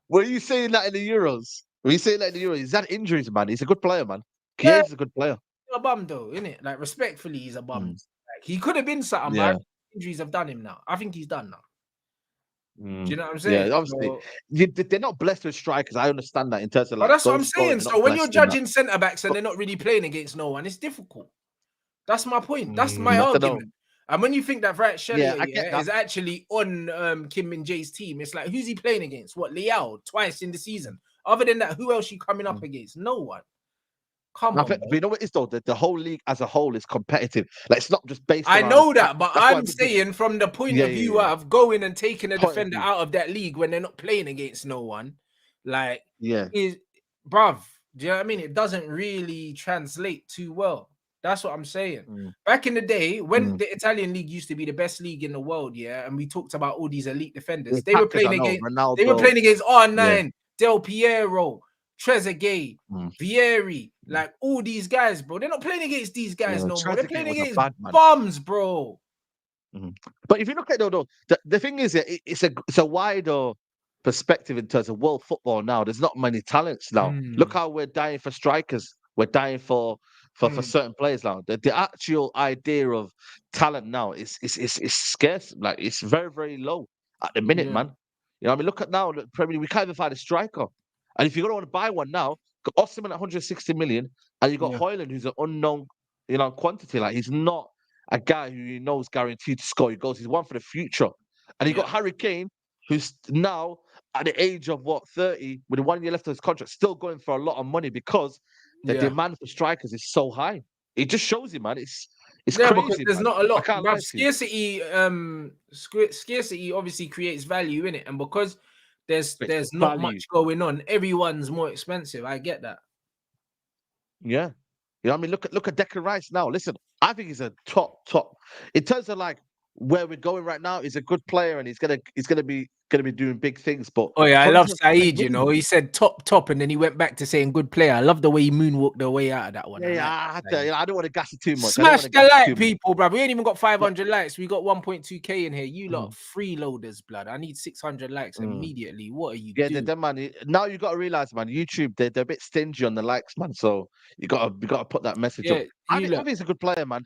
Were you saying that in the Euros? He's had injuries, man. He's a good player, man. Chiesa's a good player. He's a bum, though, isn't it? Like, respectfully, he's a bum. Like, he could have been something, but injuries have done him now. I think he's done now. Do you know what I'm saying? Yeah, obviously. They're not blessed with strikers. I understand that in terms of like. But that's what I'm saying. So when you're judging centre backs and they're not really playing against no one, it's difficult. That's my point. That's my argument. And when you think that Vrat Shelley is actually on Kim Min Jae's team, it's like, who's he playing against? What, Liao twice in the season? Other than that, who else you coming up against? No one. Come on. But you know what it is though? The whole league as a whole is competitive. Like it's not just based. I know that, but I'm saying from the point of view of going and taking a defender out of that league when they're not playing against no one, like is bruv. Do you know what I mean? It doesn't really translate too well. That's what I'm saying. Back in the day, when the Italian league used to be the best league in the world, and we talked about all these elite defenders, they were playing against Ronaldo. They were playing against R9, Del Piero, Trezeguet, Vieri, like all these guys, bro. They're not playing against these guys no more. They're playing against bums, bro. But if you look at it, though, the thing is, it's a wider perspective in terms of world football now. There's not many talents now. Look how we're dying for strikers. We're dying for certain players now. The actual idea of talent now is scarce. Like it's very, very low at the minute, Yeah. man. You know, I mean, look at now. Premier League, we can't even find a striker. And if you're gonna want to buy one now, got Osimhen at 160 million, and you got Yeah. Højlund, who's an unknown, quantity. Like he's not a guy who you know is guaranteed to score. He's one for the future. And you got Harry Kane, who's now at the age of 30, with 1 year left of his contract, still going for a lot of money because the demand for strikers is so high. It just shows you, man. It's because crazy. there's man. not a lot. I can't lie to you. Scarcity obviously creates value in it, and because there's not value. much going on, everyone's more expensive. I get that. Yeah. You know what I mean? Look at Declan Rice now. Listen, I think he's a top. In terms of like where we're going right now, he's a good player and he's gonna be doing big things. But Oh yeah, I love Saeed, you know. He said top, and then he went back to saying good player. I love the way he moonwalked the way out of that one. Yeah, I don't want to gas it too much. Smash the like, people, bro. We ain't even got 500 likes. We got 1.2k in here. You lot freeloaders, blood. I need 600 likes immediately. What are you doing? Yeah, man. Now you got to realize, man. YouTube, they're a bit stingy on the likes, man. So we got to put that message up. I think he's a good player, man.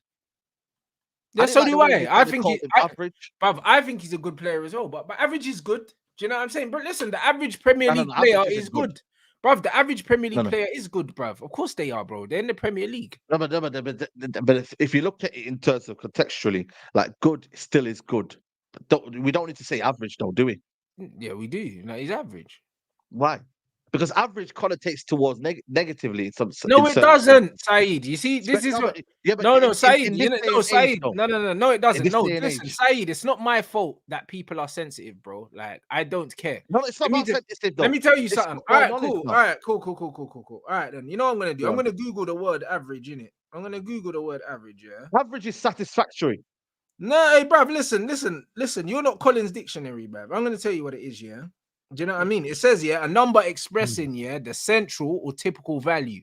Yeah, so do I. I think average. Bruv, I think he's a good player as well. But average is good. Do you know what I'm saying? But listen, the average Premier League player is good. Bruv, the average Premier League player is good, bruv. Of course they are, bro. They're in the Premier League. No, but if you look at it in terms of contextually, like good still is good. We don't need to say average, though, do we? Yeah, we do. No, he's average. Why? Because average connotates towards negatively in some. No, it doesn't, Saeed. You see, this is what. No, Saeed. Saeed. No, it doesn't. No, listen, Saeed. It's not my fault that people are sensitive, bro. Like, I don't care. No, it's not about sensitive, though. Let me tell you something. All right, cool. All right, cool. All right, then. You know what I'm gonna do? I'm gonna Google the word average, innit? I'm gonna Google the word average. Yeah. Average is satisfactory. No, hey, bruv, listen. You're not Collins Dictionary, bruv. I'm gonna tell you what it is, yeah. Do you know what I mean? It says, a number expressing, the central or typical value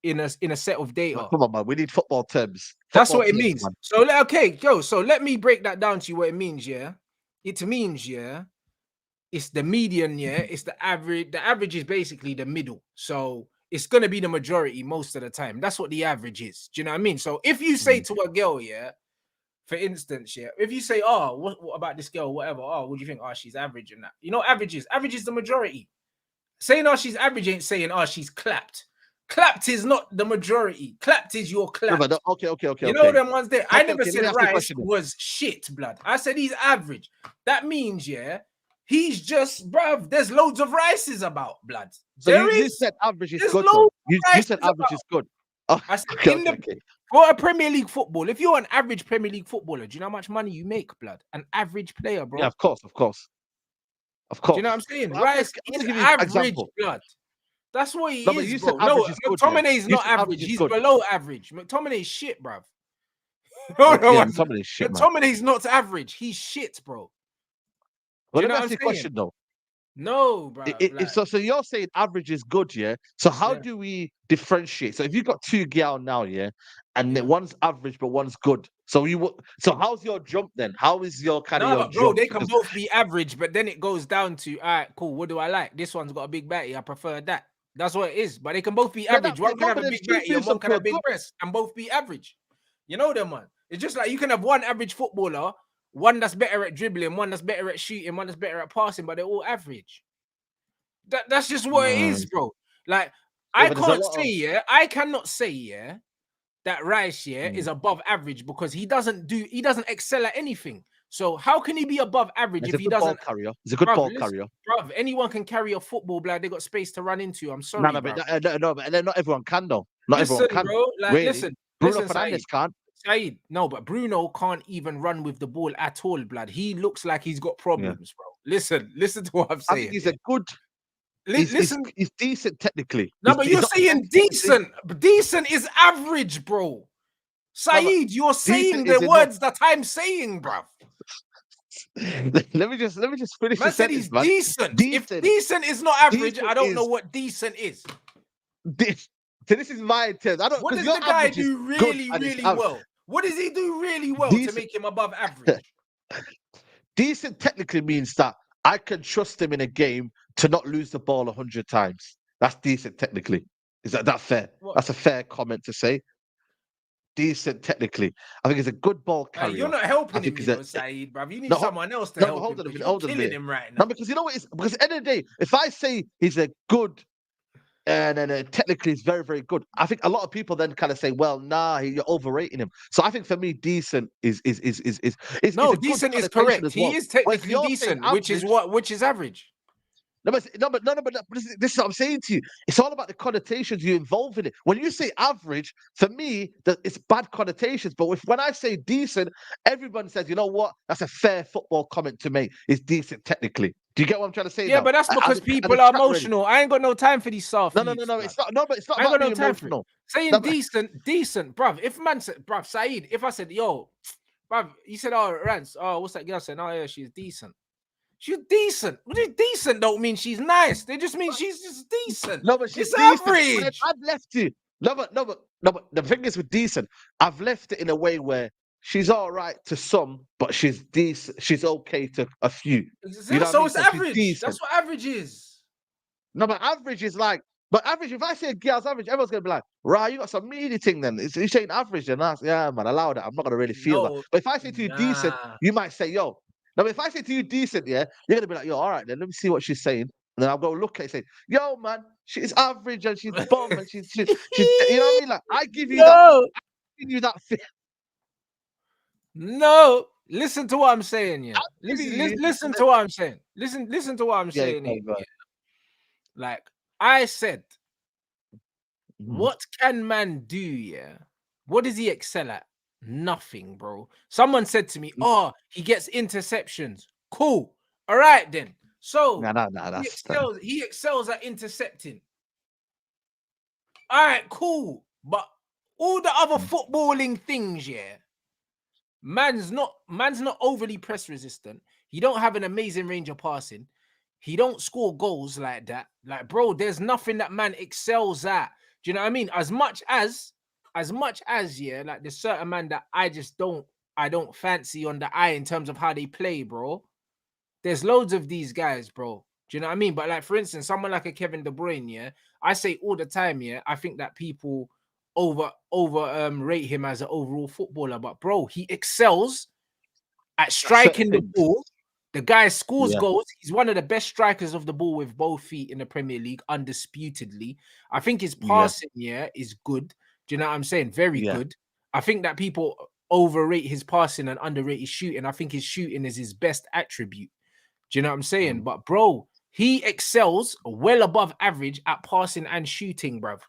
in a set of data. Come on, man. We need football terms. That's what it means. Man. So, okay, so let me break that down to you what it means, yeah? It means, it's the median, it's the average. The average is basically the middle. So, it's going to be the majority most of the time. That's what the average is. Do you know what I mean? So, if you say to a girl, for instance, if you say, oh, what about this girl, whatever, oh, what do you think? Oh, she's average and that. You know, average is the majority. Saying, oh, she's average ain't saying, oh, she's clapped. Clapped is not the majority. Clapped is your clapped. No, okay. You know them ones there. I never said Rice was shit, blood. I said he's average. That means, he's just, bruv, there's loads of Rices about, blood. So you said average is good. You said average is good. Oh, I said for a Premier League football, if you're an average Premier League footballer, do you know how much money you make, blood? An average player, bro. Yeah, of course. Do you know what I'm saying? Rice is average, blood. That's what he is, bro. No, McTominay's not average. He's below average. McTominay's shit, bruv. McTominay's not average. He's shit, bro. Well, let me ask you a question, though. No, bro. So you're saying average is good, yeah? So how do we differentiate? So if you've got two gal now, and one's average but one's good. So how's your jump then? How is your kind of your bro? Jump? They can both be average, but then it goes down to, all right, cool. What do I like? This one's got a big batty. I prefer that. That's what it is. But they can both be average. One can have a big batty and one can have a big breast, and both be average. You know them, man. It's just like you can have one average footballer. One that's better at dribbling, one that's better at shooting, one that's better at passing, but they're all average. That's just what it is, bro. Like, I cannot say, that Rice, is above average because he doesn't excel at anything. So how can he be above average if he doesn't? He's a good ball carrier. Bro, anyone can carry a football, blood. They got space to run into. I'm sorry, but not everyone can, though. Everyone can, bro. Like, really. Bruno Fernandes can't. Saeed, no, but Bruno can't even run with the ball at all, blood. He looks like he's got problems, bro. Listen to what I'm saying. I think he's a good. He's decent technically. No, but you're saying decent. Decent is average, bro. Saeed, you're saying the words that I'm saying, bro. Let me just finish the sentence, man. Decent. If decent is not average, I don't know what decent is. So this is my term. What does the guy do really well? What does he do really well to Decent. make him above average? Decent technically means that I can trust him in a game to not lose the ball 100 times. That's decent technically. Is that fair? What? That's a fair comment to say. Decent technically. I think he's a good ball carrier. You're not helping I him, think you he's know, Saeed, bruv. You need No, someone else to no, help hold him. on a minute, You're hold on a killing minute. him right No, now. because you know what? Because at the end of the day, if I say he's a good and then technically he's very, very good, I think a lot of people then kind of say, well, nah, you're overrating him. So I think for me, decent is No, a good decent is connotation correct. as He well. is But if technically you're saying decent, which is average, what? Which is average. no, but this is what I'm saying to you. It's all about the connotations you involve in it. When you say average, for me, it's bad connotations. But when I say decent, everyone says, you know what? That's a fair football comment to make. It's decent technically. Do you get what I'm trying to say Yeah, now? but that's As because a people are chat really. emotional. I ain't got no time for these soft No, youths, bruv. it's not. No, but it's not I ain't about got no being time for it. emotional. Saying No, but decent, bruv. If man said, bruv, Saeed, if I said, yo, bruv, you said, oh, Rants, oh, what's that girl saying? Oh, yeah, she's decent. She's decent. What is decent don't mean she's nice. They just mean she's just decent. no, but she's It's decent. But average. I've left it. No, but the thing is with decent, I've left it in a way where she's all right to some, but she's decent. She's okay to a few. You know what I So mean? it's So she's average. decent. That's what average is. No, but average is like, but average, if I say a girl's average, everyone's gonna be like, right, you got some meaty thing then. You're saying average, then that's, yeah, man, allow that. I'm not gonna really feel that. No, But if I say to you decent, nah. you might say, yo. Now, if I say to you decent, yeah, you're gonna be like, yo, all right, then let me see what she's saying. And then I'll go look at it and say, yo, man, she's average and she's bomb and she's you know what I mean? Like, I give you that, No, give you that no. Listen to what I'm saying, yeah. give Listen to what I'm saying. Listen to what I'm yeah, saying go, here. go. Yeah. Like I said, Mhm. what can man do? Yeah. What does he excel at? Nothing, bro. Someone said to me, oh, he gets interceptions. Cool. All right, then. So Nah, that's he excels at intercepting. All right, cool. But all the other footballing things, yeah. Man's not overly press resistant. He don't have an amazing range of passing. He don't score goals like that. Like, bro, there's nothing that man excels at. Do you know what I mean? As much as, yeah, like there's certain man that I don't fancy on the eye in terms of how they play, bro. There's loads of these guys, bro. Do you know what I mean? But like, for instance, someone like a Kevin De Bruyne, yeah, I say all the time, yeah, I think that people rate him as an overall footballer, but bro, he excels at striking the ball. The guy scores goals. He's one of the best strikers of the ball with both feet in the Premier League, undisputedly. I think his passing, is good. Do you know what I'm saying? Very good. I think that people overrate his passing and underrate his shooting. I think his shooting is his best attribute. Do you know what I'm saying? But bro, he excels well above average at passing and shooting, bruv.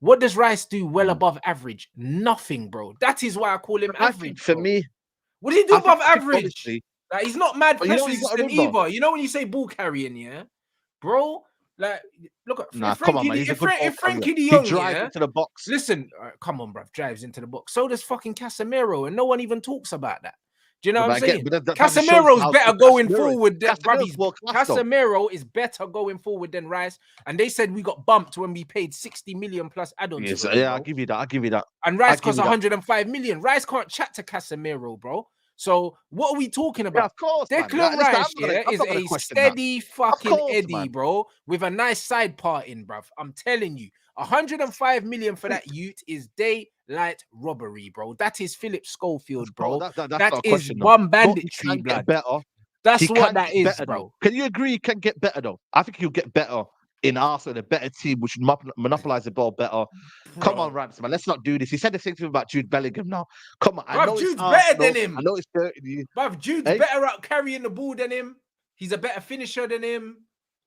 What does Rice do well above average? Nothing, bro. That is why I call him average. For me, what does he do above think average? honestly, Like, he's not mad press you resistant either. You know when you say ball carrying, yeah, bro. Like, look at come on, man. He's a good ball Frankie De carrier. Jong, He drives into the box. Listen, come on, bruv, drives into the box. So does fucking Casemiro, and no one even talks about that. Do you know what I'm saying? Casemiro's better going forward. Casemiro is better going forward than Rice. And they said we got bumped when we paid 60 million plus add-ons. Yes, yeah, I'll give you that. And Rice costs 105 million. Rice can't chat to Casemiro, bro. So what are we talking about? Yeah, of course, Declan Rice is a steady fucking Eddie, bro, with a nice side part in, bruv. I'm telling you, 105 million for that youth is daylight robbery, bro. That is Philip Schofield, bro. That is bum banditry, blood. That's what that is, bro. Can you agree he can get better, though? I think he'll get better in Arsenal, a better team, which monopolize the ball better. Bro. Come on, Rants, man. Let's not do this. He said the same thing about Jude Bellingham now. Come on. I know Jude's better than him. I know it's 30. Bruv, Jude's better at carrying the ball than him. He's a better finisher than him.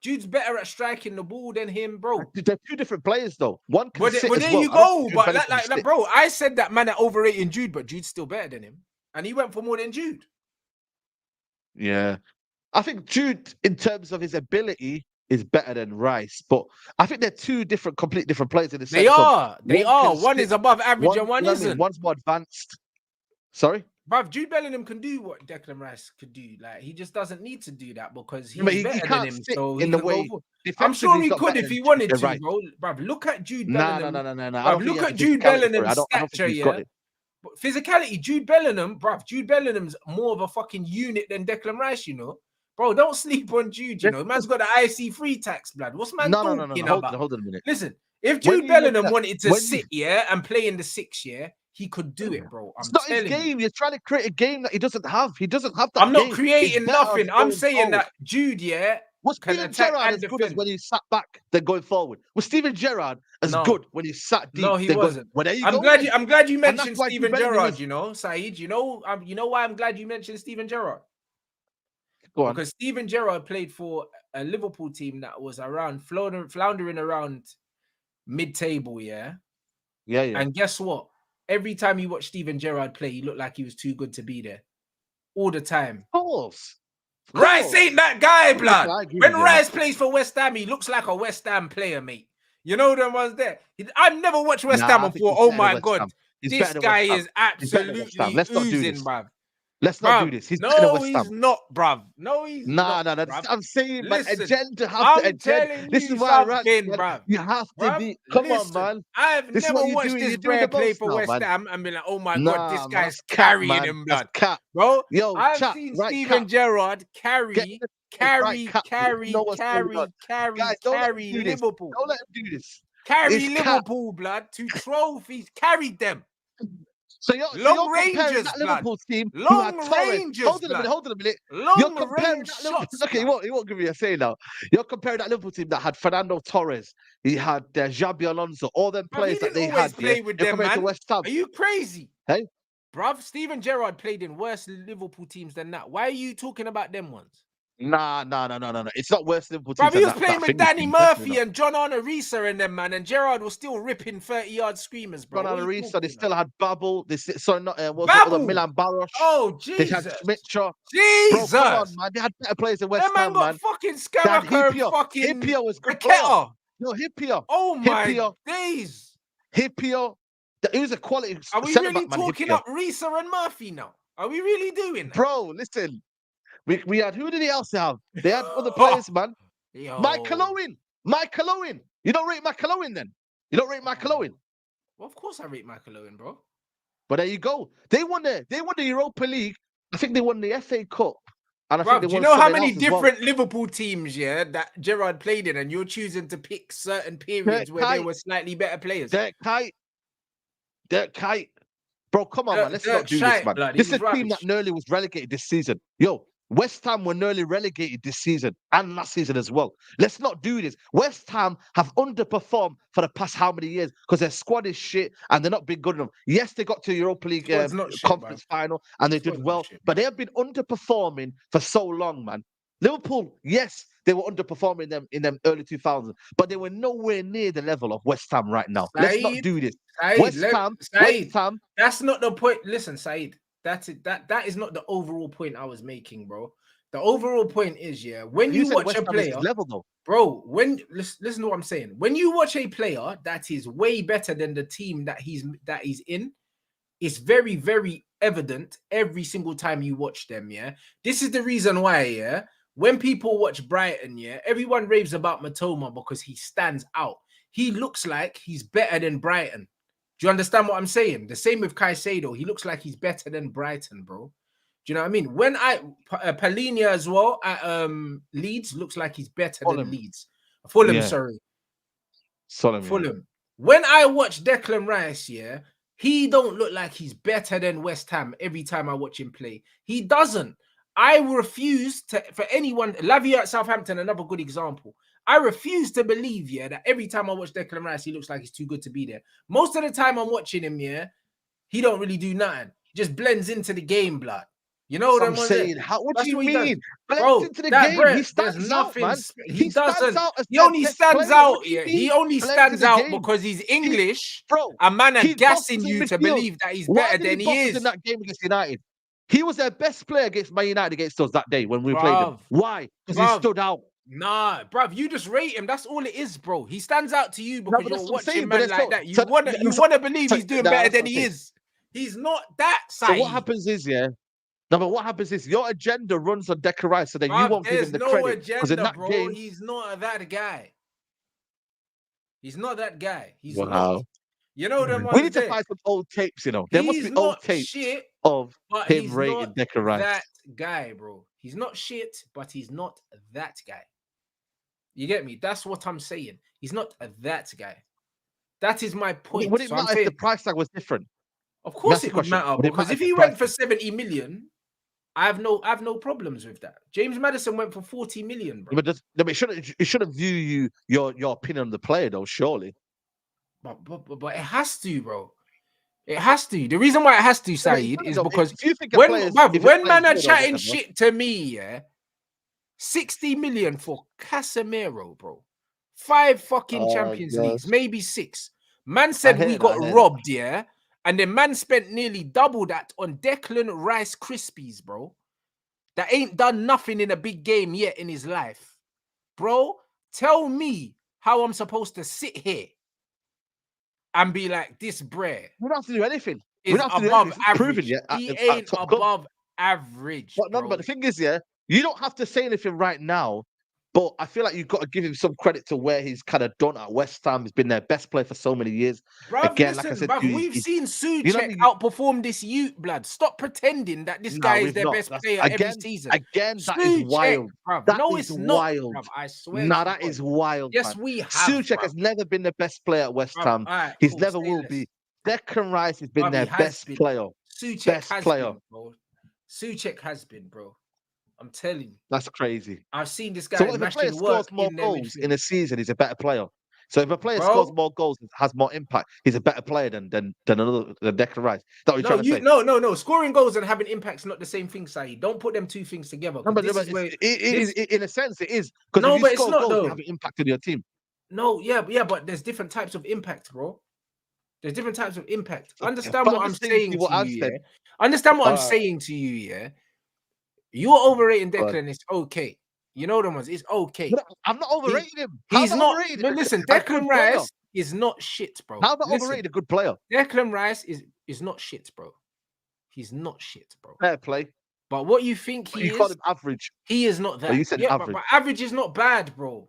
Jude's better at striking the ball than him, bro. They're two different players, though. One can sit there as well. You go. But like, bro, I said that man at overrating Jude, but Jude's still better than him. And he went for more than Jude. Yeah. I think Jude, in terms of his ability, is better than Rice, but I think they're two completely different players in the sense. They are. One is above average and one isn't. One's more advanced. Sorry? Bruv, Jude Bellingham can do what Declan Rice could do. Like, he just doesn't need to do that because he's better than him. So in the way, I'm sure he could if he wanted to, bro. Bruv, look at Jude Bellingham. No. Bruv, look at Jude Bellingham's stature, yeah. But physicality, Jude Bellingham, bruv, Jude Bellingham's more of a fucking unit than Declan Rice, you know. Bro, don't sleep on Jude, you know. Man's got the IC free tax, blood. What's man No. talking Hold about? on a minute. Listen, if When Jude you look Bellingham at- wanted to when sit, and play in the 6, he could do it, bro. I'm It's not his telling you. game. You're trying to create a game that he doesn't have. He doesn't have that I'm not game. creating It's better nothing. I'm going saying forward. that Jude, Was can Steven attack Gerrard and as good as defend. when he sat back than going forward? Was Steven Gerrard as No. good when he sat deep? No, he than going- wasn't. Well, there you I'm go. glad then. you. I'm glad you And that's mentioned why Steven Jude Bellingham Gerrard. is- You know, Saeed. You know why I'm glad you mentioned Steven Gerrard. Go on. Because Steven Gerrard played for a Liverpool team that was around floundering around mid-table, Yeah. And guess what? Every time you watch Steven Gerrard play, he looked like he was too good to be there. All the time. Of course. Rice ain't that guy, blood. I agree When with you, Rice plays for West Ham, he looks like a West Ham player, mate. You know them ones there. I've never watched West Ham I think before. he's Oh better than my West god, Ham. He's this better than guy West Ham. is He's better than West Ham. absolutely Let's not do oozing, this. bruv. Let's not do this. He's better than No, West he's Ham. not, bruv. No, he's Nah, not. nah. bruv. I'm saying, man, Listen, agenda have I'm to agenda. telling This you is why Rants, something, man, bruv. you have to Bruv, be. Come listen, on, man. I've This is never what you're watched doing. this You're doing player the play most for now, West man. Ham and be like, oh my Nah, god, this man, guy's that's cap, carrying man. him, That's blood. cap. Bro, Yo, I've chat, seen right, Steven cap. Gerrard Get carry the right cap. You know what's going on. Guys, don't let him do this. Liverpool. Don't let him do this. Carry It's cap. Liverpool, blood, to trophies. Carried them. So you're comparing Rangers, that blood. Liverpool team who Long had Torres. Rangers, Hold on a minute. blood. Hold on a minute. Long You're comparing range that Liverpool. shots. Okay, he won't give me a say now. You're comparing that Liverpool team that had Fernando Torres. He had Xabi Alonso. All them Bruv, players he that didn't they always had. play Yeah, with you're them, comparing to man. West Ham. Are you crazy? Hey, Bruv, Steven Gerrard played in worse Liverpool teams than that. Why are you talking about them ones? nah. It's not worse Liverpool teams Bruv, he than was that playing with thing Danny team, definitely Murphy not. and John Arnorisa and them, man, and Gerrard was still ripping 30-yard screamers, bro. John What are you Arisa, talking they about? still had Babel. What's the other Babel? Milan Baros? Oh, They had Jesus. Schmidt-Shaw. Bro, Jesus. come on, man. They had better players in West That man Ham, got man. fucking They had Skamaka and Hippier. fucking Hippier was good player. Paqueta. No, Hippier. Oh my Hippier. days. Hippier. He was a quality Are we centre really back, man. talking Hippier. up Risa and Murphy now? Are we really doing that? Bro, listen. We had, who did he else have? They had other players, man. Yo. Michael Owen. You don't rate Michael Owen then? You don't rate Michael Owen? Well, of course I rate Michael Owen, bro. But there you go. They won the Europa League. I think they won the FA Cup. And I Bruv, think they do you won know how something many else as well. different Liverpool teams, that Gerrard played in, and you're choosing to pick certain periods where they were slightly better players? Dirk Kuyt. Bro, come on, man. Let's not do this, man. Blood, This is a team that nearly was relegated this season. Yo, West Ham were nearly relegated this season and last season as well. Let's not do this. West Ham have underperformed for the past how many years because their squad is shit and they're not been good enough. Yes, they got to Europa League conference final and they did well, but they have been underperforming for so long, man. Liverpool, yes, they were underperforming them in them early 2000s, but they were nowhere near the level of West Ham right now. Let's not do this. West Ham, that's not the point. Listen, Saeed, that's it. That is not the overall point I was making, bro. The overall point is, when you watch a player, level though, bro. Listen to what I'm saying. When you watch a player that is way better than the team that he's in, it's very, very evident every single time you watch them. This is the reason why. When people watch Brighton, everyone raves about Matoma because he stands out. He looks like he's better than Brighton. Do you understand what I'm saying? The same with Caicedo. He looks like he's better than Brighton, bro. Do you know what I mean? When Palhinha as well at Leeds looks like he's better than Leeds. Fulham, sorry. Fulham. When I watch Declan Rice, he don't look like he's better than West Ham every time I watch him play. He doesn't. I refuse for anyone. Lavia at Southampton, another good example. I refuse to believe, that every time I watch Declan Rice, he looks like he's too good to be there. Most of the time I'm watching him, he don't really do nothing. He just blends into the game, blood. You know what I'm saying? What do you mean? Bro, into the game. He stands out, man. He doesn't. He only stands out. He only stands out because he's English. Bro, a man are gassing you to believe that he's better than he is. In that game against United, he was their best player against Man United against us that day when we played them. Why? Because he stood out. Nah, bruv, you just rate him. That's all it is, bro. He stands out to you because you're watching man like that. You wanna believe he's doing better than he is. He's not that side. So what happens is, no, but what happens is your agenda runs on Declan Rice, so that you won't give him the credit. Because in that game, he's not that guy. He's not that guy. He's not. You know them We ones need to there. find some old tapes, you know. There must He's be old not tapes shit, of but him he's rating not Declan Rice. that guy, bro. He's not shit, but he's not that guy. You get me? That's what I'm saying. He's not that guy. That is my point. Would it So I'm matter if the saying, price tag was different? of Let me course ask you it a would question. matter, Would it because matter if if the he price went for 70 million, I have no problems with that. James Madison went for 40 million, bro. but it shouldn't view your opinion on the player though, surely. But it has to, bro. It has to. The reason why it has to, Yeah, but Saeed, is because if you think when if a when player's man are good or chatting whatever, shit to me, yeah, 60 million for Casemiro, bro. 5 fucking Champions Leagues, gosh. maybe 6. Man I said we hear got that. robbed, yeah. And then man spent nearly double that on Declan Rice Krispies, bro. That ain't done nothing in a big game yet in his life. Bro, tell me how I'm supposed to sit here and be like, this bread We don't have to do anything. We is don't have to do anything. above It's not proven average. yet He at ain't top club. above average, But bro. the thing is, yeah, you don't have to say anything right now. But I feel like you've got to give him some credit to where he's kind of done at West Ham. He's been their best player for so many years. Bruv, Again, like I listen, said to bruv, you, we've seen you know what I Suchek mean? outperform this youth, blood. Stop pretending that this guy No, is we've their not. best That's, player every season. again, that is Suchek, wild. bruv. That No, is it's not, wild. bruv. I swear No, to that God. is wild, Yes, man. we have, Suchek bruv. has never been the best player at West Bruv, Ham. all right, He's cool. never Say will less. be. Declan Rice has been Bruv, he their has best been. player. Suchek Best has player. been, bro. Suchek has been, bro. I'm telling you. That's crazy. I've seen this So guy what if a player mashing work scores more in their goals midfield. in a season? He's a better player. So if a player scores Bro, more goals, has more impact, he's a better player than Declan Rice. Is that what you're trying to say? no. Scoring goals and having impact's not the same thing, Saeed. Don't put them two things together. No, Because this is where in a sense it is, because if no, you but it's score not goals, you though. have an impact on your team. No, yeah, but there's different types of impact, bro. There's different types of impact. Understand But what I'm I'm just saying to saying you to what I've you, said. yeah? Understand what I'm Uh, saying to you, yeah? You're overrating God. Declan, it's okay. You know them ones, it's okay. But I'm not overrating him. How He's am I not, overrating but listen, a good Declan player? Rice is not shit, bro. How am I Listen, overrating a good player? Declan Rice is not shit, bro. He's not shit, bro. Fair play. But what you think But he you call is, him average. he is not But that. you said Yeah, average. but average is not bad, bro.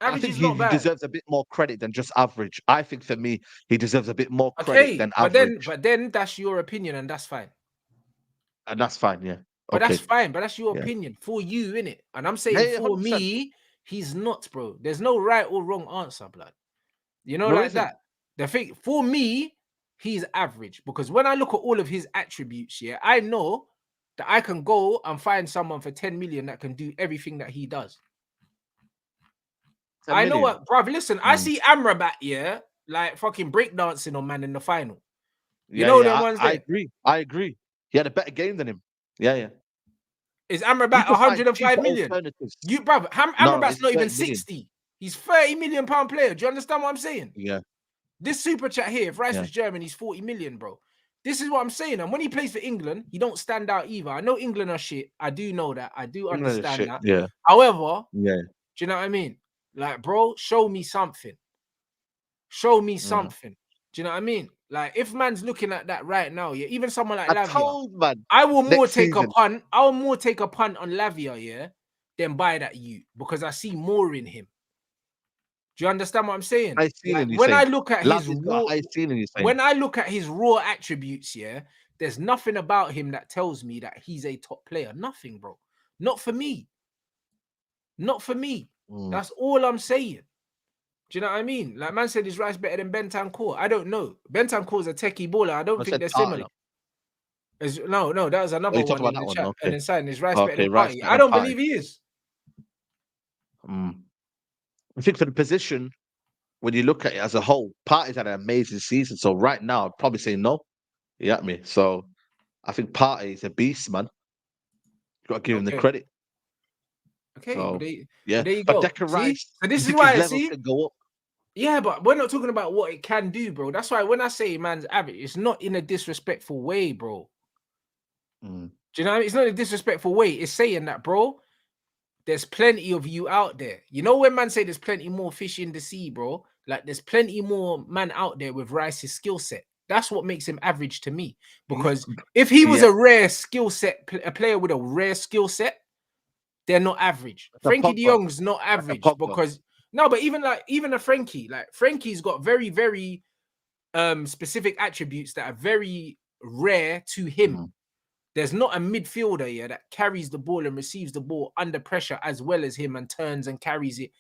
I Average think is he not bad. deserves a bit more credit than just average. I think for me, he deserves a bit more credit Okay, than but average. then that's your opinion, and that's fine. And that's fine, yeah. But Okay. that's fine. But that's your Yeah. opinion for you, innit? And I'm saying Yeah, for 100%. me, he's not, bro. There's no right or wrong answer, blood. You know, There like isn't. that. The thing for me, he's average because when I look at all of his attributes, yeah, I know that I can go and find someone for 10 million that can do everything that he does. 10 I know million. what, bruv. Listen, I see Amrabat, yeah, like fucking breakdancing on man in the final. You know them ones there. I agree. He had a better game than him. Yeah. Is You Amrabat can find 105 cheaper million? alternatives. You, bruv, Amrabat's it's not even 30 million. 60. He's 30 million pound player. Do you understand what I'm saying? Yeah. This super chat here, if Rice was German, he's 40 million, bro. This is what I'm saying. And when he plays for England, he don't stand out either. I know England are shit. I do know that. I do understand that. Yeah. However, Yeah. do you know what I mean? Like, bro, show me something. Show me something. Do you know what I mean? Like, if man's looking at that right now, yeah, even someone like Lavia, man, I will more next take season. a punt. I will more take a punt on Lavia, yeah, than buy that you because I see more in him. Do you understand what I'm saying? I see Like, you when saying. I look at his raw, I see you saying. when I look at his raw attributes, yeah, there's nothing about him that tells me that he's a top player. Nothing, bro. Not for me. Not for me. That's all I'm saying. Do you know what I mean? Like, man said, is Rice better than Bentancur? I don't know. Bentancur's a techie baller. I don't think they're similar. No, that was another one in the chat. Okay. And inside, is Rice better than Party? I don't believe he is. I think for the position, when you look at it as a whole, Partey's had an amazing season. So right now, I'd probably say no. You got me? So I think Partey is a beast, man. You've got to give him the credit. Okay, so, but yeah. there you go. Declan Rice, so this is why I see. Can go up. Yeah, but we're not talking about what it can do, bro. That's why when I say man's average, it's not in a disrespectful way, bro. Do you know what I mean? It's not in a disrespectful way. It's saying that, bro, there's plenty of you out there. You know when man say there's plenty more fish in the sea, bro? Like there's plenty more man out there with Rice's skill set. That's what makes him average to me. Because if he was a rare skill set, a player with a rare skill set, they're not average. Frankie de Jong's not average because No, but even a Frankie, like Frankie's got very, very specific attributes that are very rare to him. There's not a midfielder here that carries the ball and receives the ball under pressure as well as him and turns and carries it.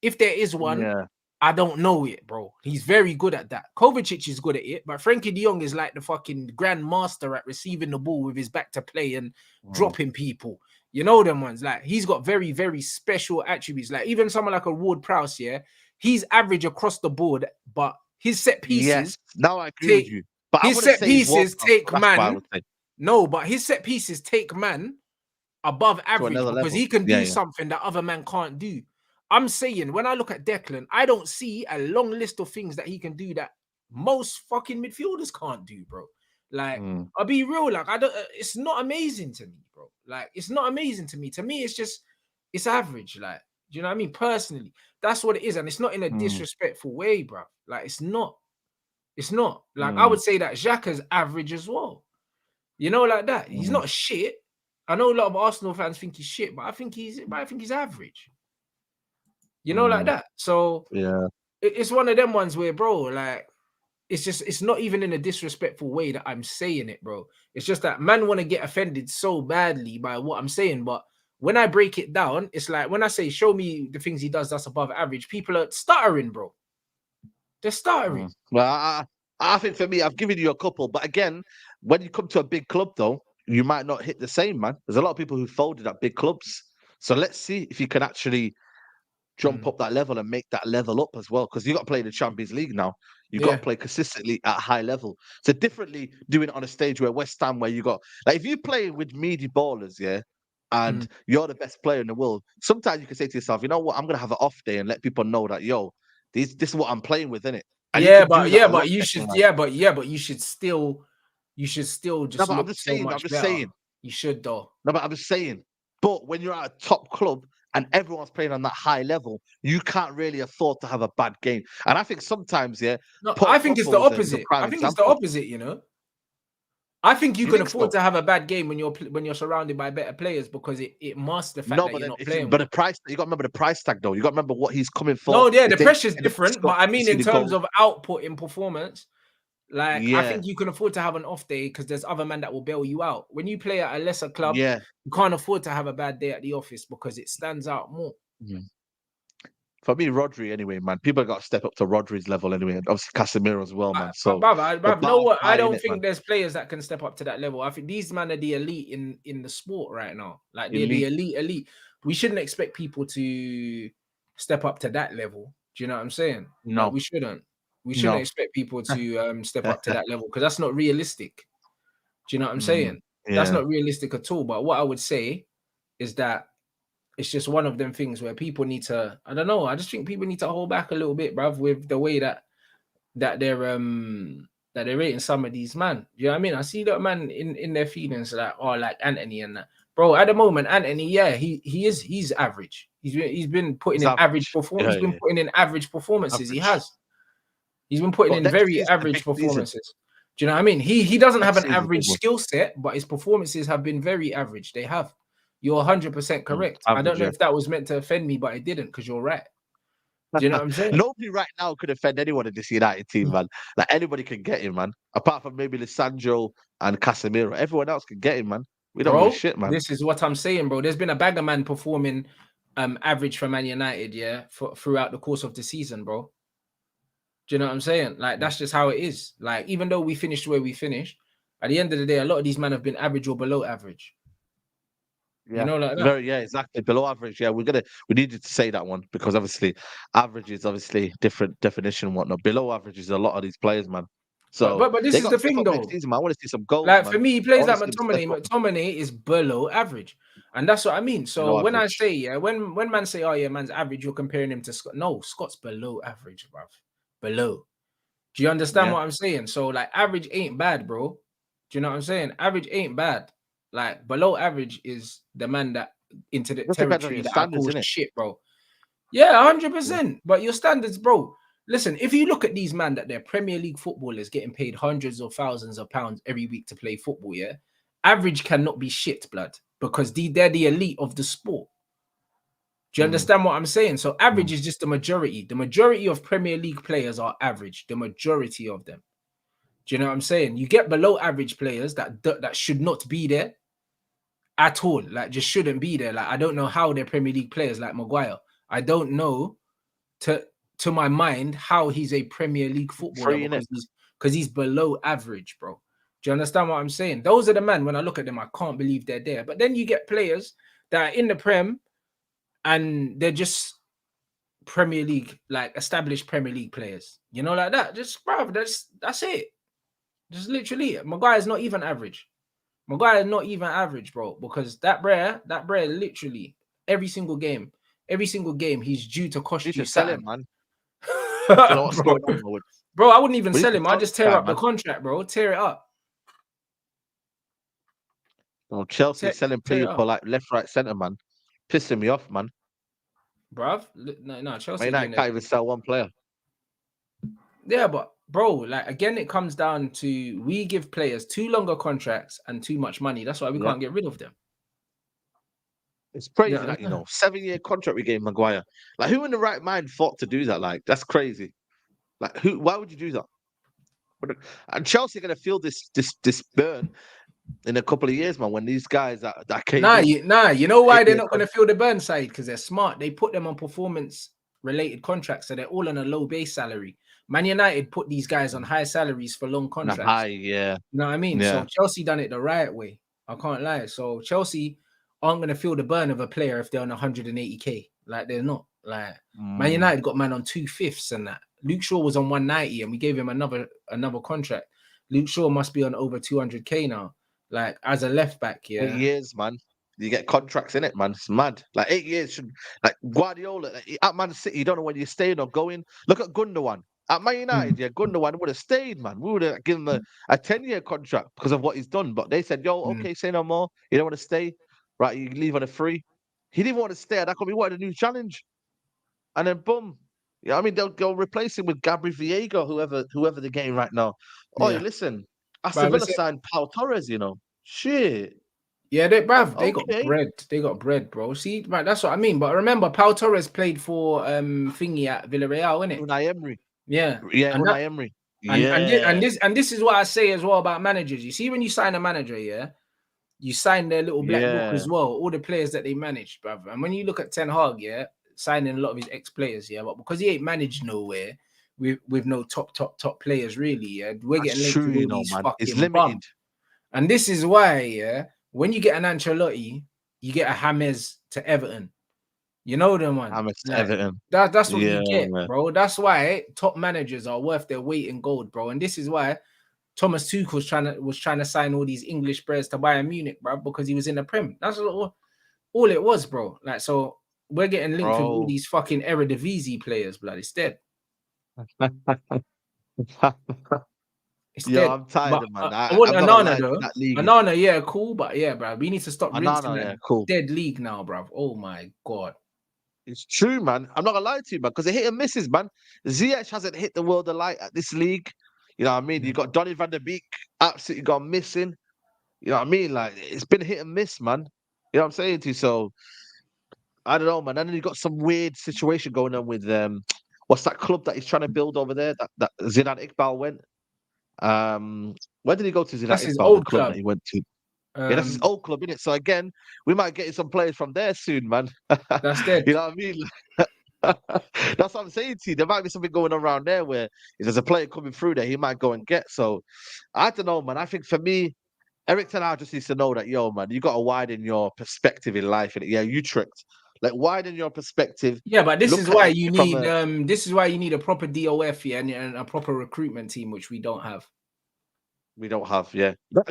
If there is one, I don't know it, bro. He's very good at that. Kovacic is good at it, but Frankie de Jong is like the fucking grand master at receiving the ball with his back to play and dropping people. You know them ones. Like he's got very, very special attributes. Like even someone like a Ward-Prowse, yeah, he's average across the board, but his set pieces. Yes, now I agree with you. But his set pieces take man. No, but his set pieces take man above average because he can do something that other man can't do. I'm saying when I look at Declan, I don't see a long list of things that he can do that most fucking midfielders can't do, bro. Like, I'll be real, like I don't. It's not amazing to me, bro. Like, it's not amazing to me. To me, it's average. Like, do you know what I mean? Personally, that's what it is, and it's not in a disrespectful way, bro. Like, it's not. It's not. Like, I would say that Xhaka's average as well. You know, like that. He's not shit. I know a lot of Arsenal fans think he's shit, but I think he's average. You know, like that. So yeah, it's one of them ones where, bro, like it's not even in a disrespectful way that I'm saying it, bro. It's just that man want to get offended so badly by what I'm saying, but when I break it down, it's like when I say show me the things he does that's above average, people are stuttering, bro. They're stuttering. Well, I think for me, I've given you a couple, but again, when you come to a big club, though, you might not hit the same, man. There's a lot of people who folded at big clubs, so let's see if you can actually jump up that level and make that level up as well. Because you got to play in the Champions League now. You got to play consistently at a high level. So differently doing it on a stage where West Ham, where you got like if you play with meaty ballers, and you're the best player in the world, sometimes you can say to yourself, you know what, I'm gonna have an off day and let people know that this is what I'm playing with, innit? And but you should still just no, but look so much better. You should though. No, but I'm just saying. But when you're at a top club and everyone's playing on that high level, you can't really afford to have a bad game. And I think sometimes, I think it's the opposite. It's the opposite, you know. I think you can afford to have a bad game when you're surrounded by better players because it masks the fact that you're not playing. But the price, you got to remember the price tag though. You got to remember what he's coming for. No, yeah, the pressure's different. But I mean, in terms of output in performance, like I think you can afford to have an off day because there's other men that will bail you out. When you play at a lesser club, you can't afford to have a bad day at the office because it stands out more. For me, Rodri anyway, man. People got to step up to Rodri's level anyway, and obviously Casemiro as well, man. So, know what? I don't think there's players that can step up to that level. I think these men are the elite in the sport right now. Like they're the elite. We shouldn't expect people to step up to that level. Do you know what I'm saying? No, like, we shouldn't. We shouldn't expect people to step up to that level because that's not realistic. Do you know what I'm saying? That's not realistic at all. But what I would say is that it's just one of them things where people need to, I don't know, I just think people need to hold back a little bit, bruv, with the way that they're rating some of these man. You know what I mean? I see that man in their feelings like Anthony and that. Bro, at the moment, Anthony, he's average. He's been putting in average performance. He's been putting in average performances. He's been putting in very average performances. Do you know what I mean? He doesn't have an average skill set, but his performances have been very average. They have. You're 100% correct. I don't know if that was meant to offend me, but it didn't because you're right. Do you know what I'm saying? Nobody right now could offend anyone in this United team, man. Like anybody can get him, man. Apart from maybe Lisandro and Casemiro, everyone else can get him, man. We don't give a shit, man. This is what I'm saying, bro. There's been a bag of man performing average for Man United, throughout the course of the season, bro. Do you know what I'm saying? Like that's just how it is. Like even though we finished where we finished, at the end of the day, a lot of these men have been average or below average. Yeah, you know, like that. Exactly. Below average. Yeah, we needed to say that one because obviously average is obviously different definition and whatnot. Below average is a lot of these players, man. So but this is the thing though. Season, man. I want to see some goals. Like man. for me, he plays like McTominay. McTominay is below average. And that's what I mean. So when I say, when man say, oh yeah, man's average, you're comparing him to Scott. No, Scott's below average, bruv. Below. Do you understand what I'm saying? So like average ain't bad, bro. Do you know what I'm saying? Average ain't bad. Like below average is the man that into the territory that I call shit, bro. Yeah, 100%. But your standards, bro. Listen, if you look at these men that they're Premier League footballers getting paid hundreds of thousands of pounds every week to play football, average cannot be shit, blood, because they're the elite of the sport. Do you understand what I'm saying? So average is just the majority. The majority of Premier League players are average. The majority of them. Do you know what I'm saying? You get below average players that should not be there at all. Like just shouldn't be there. Like I don't know how they're Premier League players like Maguire. I don't know to my mind how he's a Premier League footballer because he's below average, bro. Do you understand what I'm saying? Those are the men. When I look at them, I can't believe they're there. But then you get players that are in the Prem and they're just Premier League, like established Premier League players. You know, like that. Just bro, that's it. Just literally it. Maguire's not even average. Maguire is not even average, bro, because that brer literally every single game, he's due to cost you sell something. him, man. I don't know what's going on, bro. I wouldn't even sell him. I'd just tear up the contract, bro. Tear it up. No, Chelsea selling people like left, right, centre, man. Pissing me off, man. Bruv, no, Chelsea can't even sell one player. Yeah, but bro, like again, it comes down to we give players too longer contracts and too much money. That's why we can't get rid of them. It's crazy, like 7-year contract we gave Maguire. Like, who in the right mind thought to do that? Like, that's crazy. Like, who? Why would you do that? And Chelsea are gonna feel this burn in a couple of years, man. When these guys that came, you know why they're not gonna feel the burn side? Because they're smart. They put them on performance-related contracts, so they're all on a low base salary. Man United put these guys on high salaries for long contracts. High, yeah. You know what I mean? Yeah. So Chelsea done it the right way. I can't lie. So Chelsea aren't going to feel the burn of a player if they're on 180k. Like they're not. Like Man United got man on 2/5 and that. Luke Shaw was on 190 and we gave him another contract. Luke Shaw must be on over 200k now. Like as a left back, yeah. 8 years, man. You get contracts in it, man. It's mad. Like 8 years should like Guardiola at Man City. You don't know whether you're staying or going. Look at Gundogan. At Man United, Gundogan would have stayed, man. We would have given him a 10-year contract because of what he's done. But they said, yo, okay, say no more. You don't want to stay? Right, you leave on a free. He didn't want to stay at that because he wanted a new challenge. And then boom. Yeah, I mean, they'll go replace him with Gabri Viega, whoever they're getting right now. Oh, listen, Aston Villa signed Pau Torres, you know. Shit. Yeah, they got bread. They got bread, bro. See, right, that's what I mean. But remember, Pau Torres played for thingy at Villarreal, innit? Unai Emery. Yeah. Unai Emery. And this is what I say as well about managers. You see, when you sign a manager, you sign their little black book as well, all the players that they managed, brother. And when you look at Ten Hag, signing a lot of his ex-players, but because he ain't managed nowhere with no top players, really, we're getting linked to all these fucking bums. And this is why, when you get an Ancelotti, you get a James to Everton. You know them, man. James to Everton. That's what you get, bro. That's why top managers are worth their weight in gold, bro. And this is why Thomas Tuchel was trying to sign all these English players to Bayern Munich, bro, because he was in the Prem. That's all it was, bro. Like, so we're getting linked with all these fucking Eredivisie players, blood. It's dead. It's dead. I'm tired, man. I want Anana though. Anana, cool, but bro, we need to stop rinsing that dead league now, bro. Oh my god. It's true, man. I'm not gonna lie to you, man, because it hit and misses, man. Ziyech hasn't hit the world of light at this league. You know what I mean? You got Donny van der Beek absolutely gone missing. You know what I mean? Like, it's been hit and miss, man. You know what I'm saying to you? So I don't know, man. And then you got some weird situation going on with what's that club that he's trying to build over there? That Zidane Iqbal went. Where did he go to? That's his old club that he went to. That's his old club, innit? So again, we might get some players from there soon, man. That's dead. You know what I mean? That's what I'm saying to you. There might be something going on around there where if there's a player coming through there, he might go and get. So I don't know, man. I think for me, Eric Ten Hag just needs to know that, yo, man, you got to widen your perspective in life. Yeah, you tricked. Like, widen your perspective. Yeah, but this is why you need this is why you need a proper DOF, and a proper recruitment team, which we don't have. We don't have,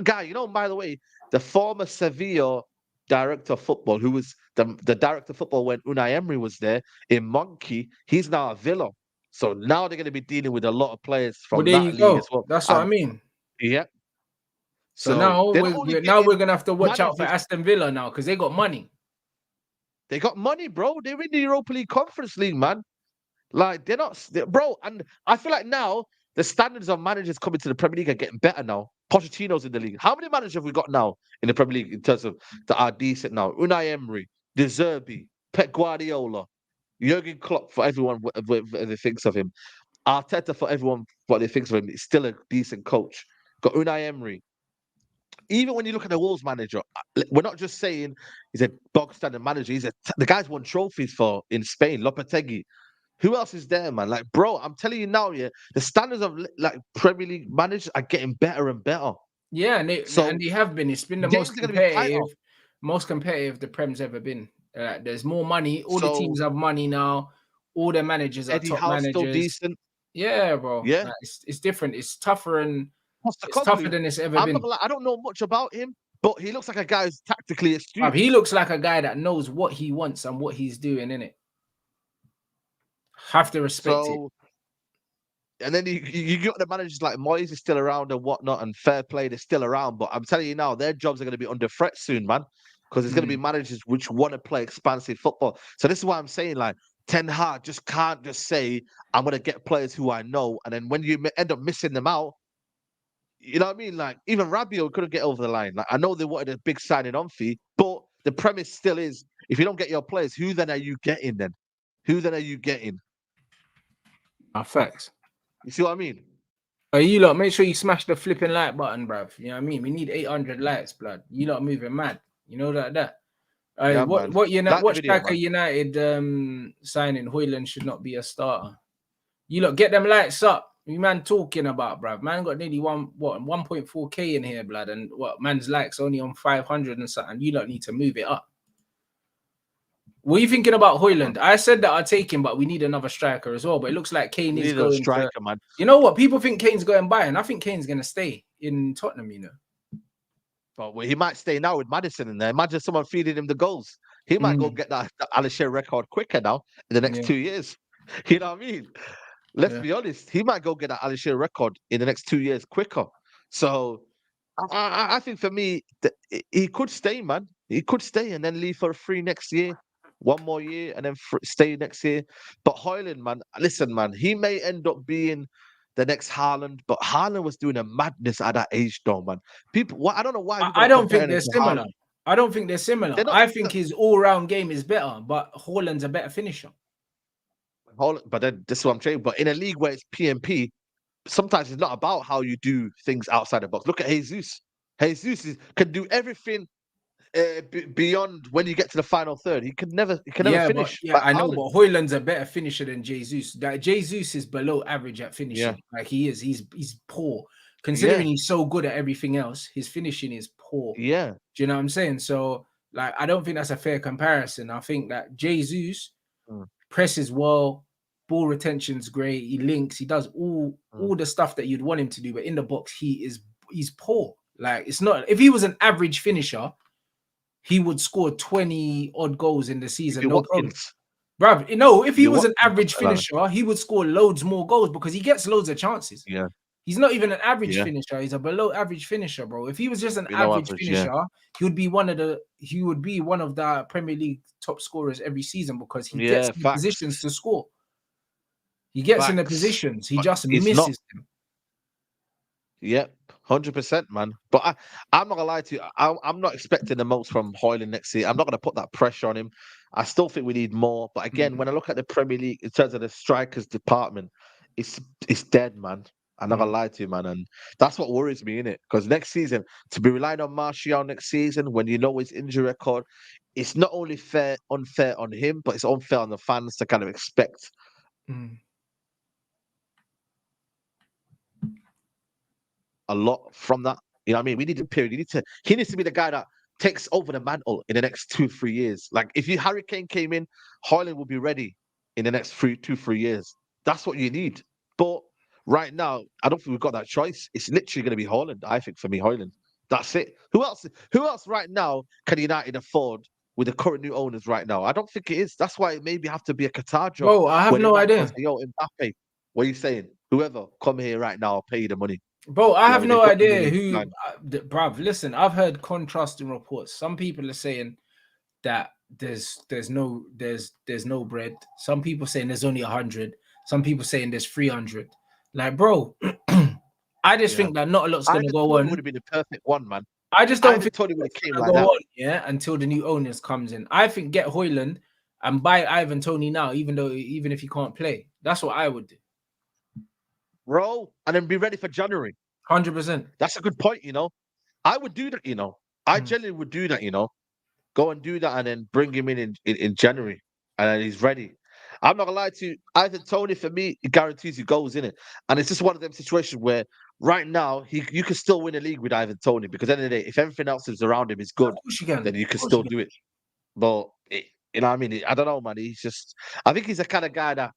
Guy, you know, by the way, the former Sevilla director of football, who was the director of football when Unai Emery was there in Monkey, he's now at Villa. So now they're going to be dealing with a lot of players from that league as well. That's what I mean. Yeah. So now we're going to have to watch out for Aston Villa now because they got money. They got money, bro. They're in the Europa League Conference League, man. Like, bro, and I feel like now the standards of managers coming to the Premier League are getting better now. Pochettino's in the league. How many managers have we got now in the Premier League in terms of that are decent now? Unai Emery, De Zerbi, Pep Guardiola, Jurgen Klopp, for everyone what they thinks of him. Arteta, for everyone what they thinks of him, is still a decent coach. Got Unai Emery. Even when you look at the Wolves manager, we're not just saying he's a bog standard manager. The guy's won trophies for in Spain, Lopetegui. Who else is there, man? Like, bro, I'm telling you now, yeah, the standards of like Premier League managers are getting better and better. Yeah, and So they have been. It's been the games are going to be tighter. most competitive the Prem's ever been. There's more money. All the So teams have money now. All their managers are Eddie top Howe's still managers. decent. Yeah, bro. Yeah. Like, it's different. It's tougher and it's Postecoglou, tougher than it's ever I'm been. not gonna lie, I don't know much about him, but he looks like a guy who's tactically astute. He looks like a guy that knows what he wants and what he's doing, innit? Have to respect it. And then you got the managers like Moyes is still around and whatnot, and fair play, they're still around. But I'm telling you now, their jobs are going to be under threat soon, man, because there's going to be managers which want to play expansive football. So this is why I'm saying, like, Ten Hag just can't just say, I'm going to get players who I know, and then when you end up missing them out, you know what I mean? Like, even Rabiot couldn't get over the line. Like, I know they wanted a big signing on fee, but the premise still is, if you don't get your players, who then are you getting then? Who then are you getting? Facts. You see what I mean? You lot, make sure you smash the flipping like button, bruv. You know what I mean? We need 800 likes, blood. You lot moving mad. You know that. Yeah, what Like striker United signing Hoyland should not be a starter. You lot get them lights up. You man talking about, bruv. Man got nearly 1.4k in here, blood, and what man's likes only on 500 and something. You lot need to move it up. What are you thinking about Hoyland? I said that I'd take him, but we need another striker as well. But it looks like Kane is going striker, man. You know what? People think Kane's going Bayern. I think Kane's going to stay in Tottenham, you know. But he might stay now with Maddison in there. Imagine someone feeding him the goals. He might go get that Alisher record quicker now in the next 2 years. You know what I mean? Let's be honest. He might go get that Alisher record in the next 2 years quicker. So I think for me, he could stay, man. He could stay and then leave for free next year. 1 more year and then stay next year. But Hoyland, man, listen, man, he may end up being the next Haaland, but Haaland was doing a madness at that age, though, man. I don't know why. I don't think they're similar. Haaland. I don't think they're similar. I think his all-round game is better, but Haaland's a better finisher. But then this is what I'm saying. But in a league where it's PMP, sometimes it's not about how you do things outside the box. Look at Jesus. Jesus can do everything beyond when you get to the final third. He can never finish. I know, but Hoyland's a better finisher than Jesus. That Jesus is below average at finishing. Yeah. Like he is. He's poor. Considering he's so good at everything else, his finishing is poor. Yeah. Do you know what I'm saying? So, like, I don't think that's a fair comparison. I think that Jesus presses well, ball retention's great, he links, he does all the stuff that you'd want him to do, but in the box, he's poor. Like, it's not, if he was an average finisher, he would score 20 odd goals in the season. No problem. Bruv, no, if he was an average finisher, he would score loads more goals because he gets loads of chances. Yeah. He's not even an average finisher. He's a below average finisher, bro. If he was just an average finisher, he would be one of the Premier League top scorers every season because he gets in positions to score. He gets in the positions. He just misses them. Yep, 100%, man. But I'm not gonna lie to you. I'm not expecting the most from Hoyland next year. I'm not gonna put that pressure on him. I still think we need more. But again, when I look at the Premier League in terms of the strikers department, it's dead, man. I'm not gonna lie to you, man. And that's what worries me, innit? Because next season, to be relying on Martial next season, when you know his injury record, it's not only unfair on him, but it's unfair on the fans to kind of expect. A lot from that. You know what I mean? We need a period. He needs to be the guy that takes over the mantle in the next 2-3 years. Like if Harry Kane came in, Hoyland will be ready in the next 2-3 years. That's what you need. But right now, I don't think we've got that choice. It's literally going to be Hoyland, I think, for me, Hoyland. That's it. Who else right now can United afford with the current new owners right now? I don't think it is. That's why it maybe have to be a Qatar job. Oh, I have no idea. Say, yo, Mbappe, what are you saying? Whoever, come here right now, I'll pay you the money. Bro, I have no idea who, bruv, listen, I've heard contrasting reports. Some people are saying that there's no bread. Some people saying there's only 100. Some people saying there's 300. Like, bro, I just think that not a lot's going to go on. Would have been the perfect one, man. I just don't think Tony would have came like that. Until the new owners comes in. I think get Hoyland and buy Ivan Toney now, even if he can't play. That's what I would do. bro, and then be ready for January. 100%. That's a good point. I would do that. I genuinely would do that. Go and do that, and then bring him in January, and then he's ready. I'm not gonna lie to you. Ivan Toney for me, it guarantees he goes in it, and it's just one of them situations where right now you can still win a league with Ivan Toney because at the end of the day, if everything else is around him is Of good, course you can. then you can Of course still you do it. But you know what I mean? I don't know, man. I think he's the kind of guy that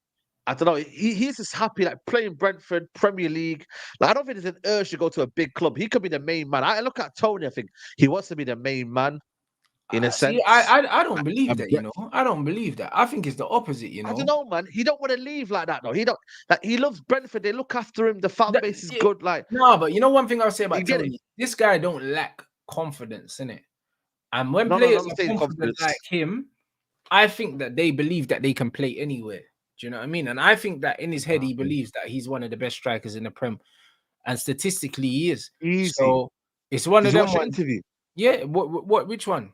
I don't know. He's just happy like playing Brentford, Premier League. Like, I don't think there's an urge to go to a big club. He could be the main man. I look at Tony. I think he wants to be the main man in a See, sense. I don't believe And that. I don't believe that. I think it's the opposite. I don't know, man. He don't want to leave like that, though. He don't. Like, he loves Brentford. They look after him. The fan That- base is yeah, good. Like, no, but one thing I'll say you about get it. Tony, this guy don't lack confidence in it. And when No, players I'm are saying confident confidence. like him, I think that they believe that they can play anywhere. Do you know what I mean? And I think that in his head, he believes that he's one of the best strikers in the Prem, and statistically, he is. Easy. So it's one Did of you them watch the ones. interview? Yeah. Which one?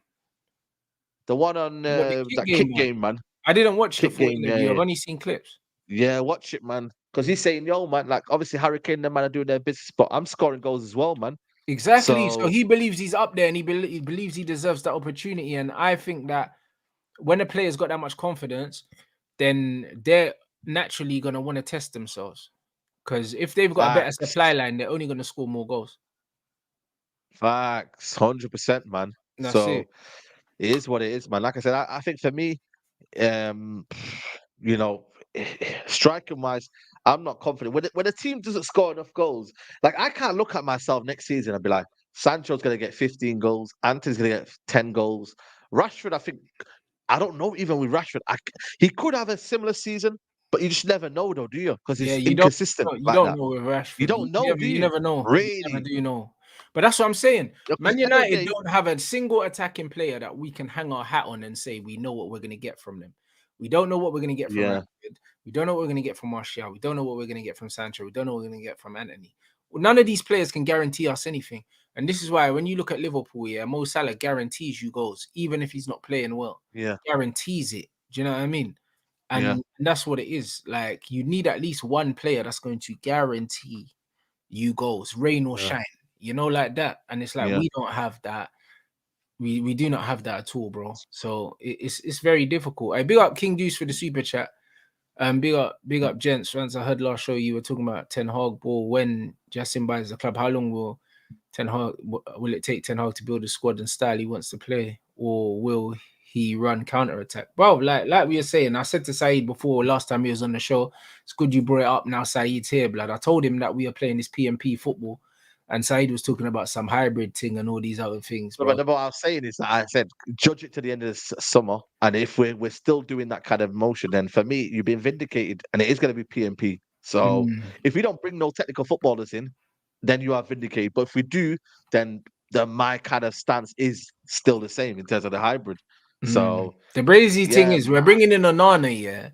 The one on What, the kick that game kick one? game, man. I didn't watch the Kick full game. interview. Yeah, I've only seen clips. yeah. Watch it, man. Because he's saying, "Yo, man. Like, obviously, Harry Kane and them man are doing their business, but I'm scoring goals as well, man." Exactly. So So he believes he's up there, and he believes he deserves that opportunity. And I think that when a player's got that much confidence, then they're naturally gonna want to test themselves. Because if they've got a better facts, supply line, they're only gonna score more goals. facts, 100%, man. That's So it. it is what it is, man. Like I said, I think for me, um, you know, striking wise, I'm not confident. When a team doesn't score enough goals, like I can't look at myself next season and be like, Sancho's gonna get 15 goals, Anthony's gonna get 10 goals. Rashford, I think, I don't know. Even with Rashford, he could have a similar season, but you just never know, though, do you? Because Yeah, he's inconsistent you like don't that. know with You Rashford. don't know, do You you? never know. You never Really? do know. But that's what I'm saying. Because Man at the end of the United day, don't have a single attacking player that we can hang our hat on and say we know what we're going to get from them. We don't know what we're going to get from yeah, Rashford. We don't know what we're going to get from Martial. We don't know what we're going to get from Sancho. We don't know what we're going to get from Anthony. Well, none of these players can guarantee us anything. And this is why when you look at Liverpool, yeah, Mo Salah guarantees you goals, even if he's not playing well. yeah, Guarantees it. Do you know what I mean? yeah, And that's what it is. Like you need at least one player that's going to guarantee you goals, rain or yeah, shine, like that. And it's like yeah. we don't have that. We do not have that at all, bro. So it's very difficult. I big up King Deuce for the super chat. Big up gents. Once I heard last show you were talking about Ten Hag ball when Justin buys the club. How long will it take Ten Hag to build a squad and style he wants to play, or will he run counter attack? Bro, like we were saying, I said to Saeed before last time he was on the show. It's good you brought it up. Now Saeed's here, blood. I told him that we are playing this PMP football, and Saeed was talking about some hybrid thing and all these other things, No, bro. but what I was saying is that I said judge it to the end of the summer, and if we're still doing that kind of motion, then for me you've been vindicated, and it is going to be PMP. So Mm, if we don't bring no technical footballers in, then you are vindicated. But if we do, then my kind of stance is still the same in terms of the hybrid. mm. So The crazy thing yeah, is we're bringing in Onana, yeah,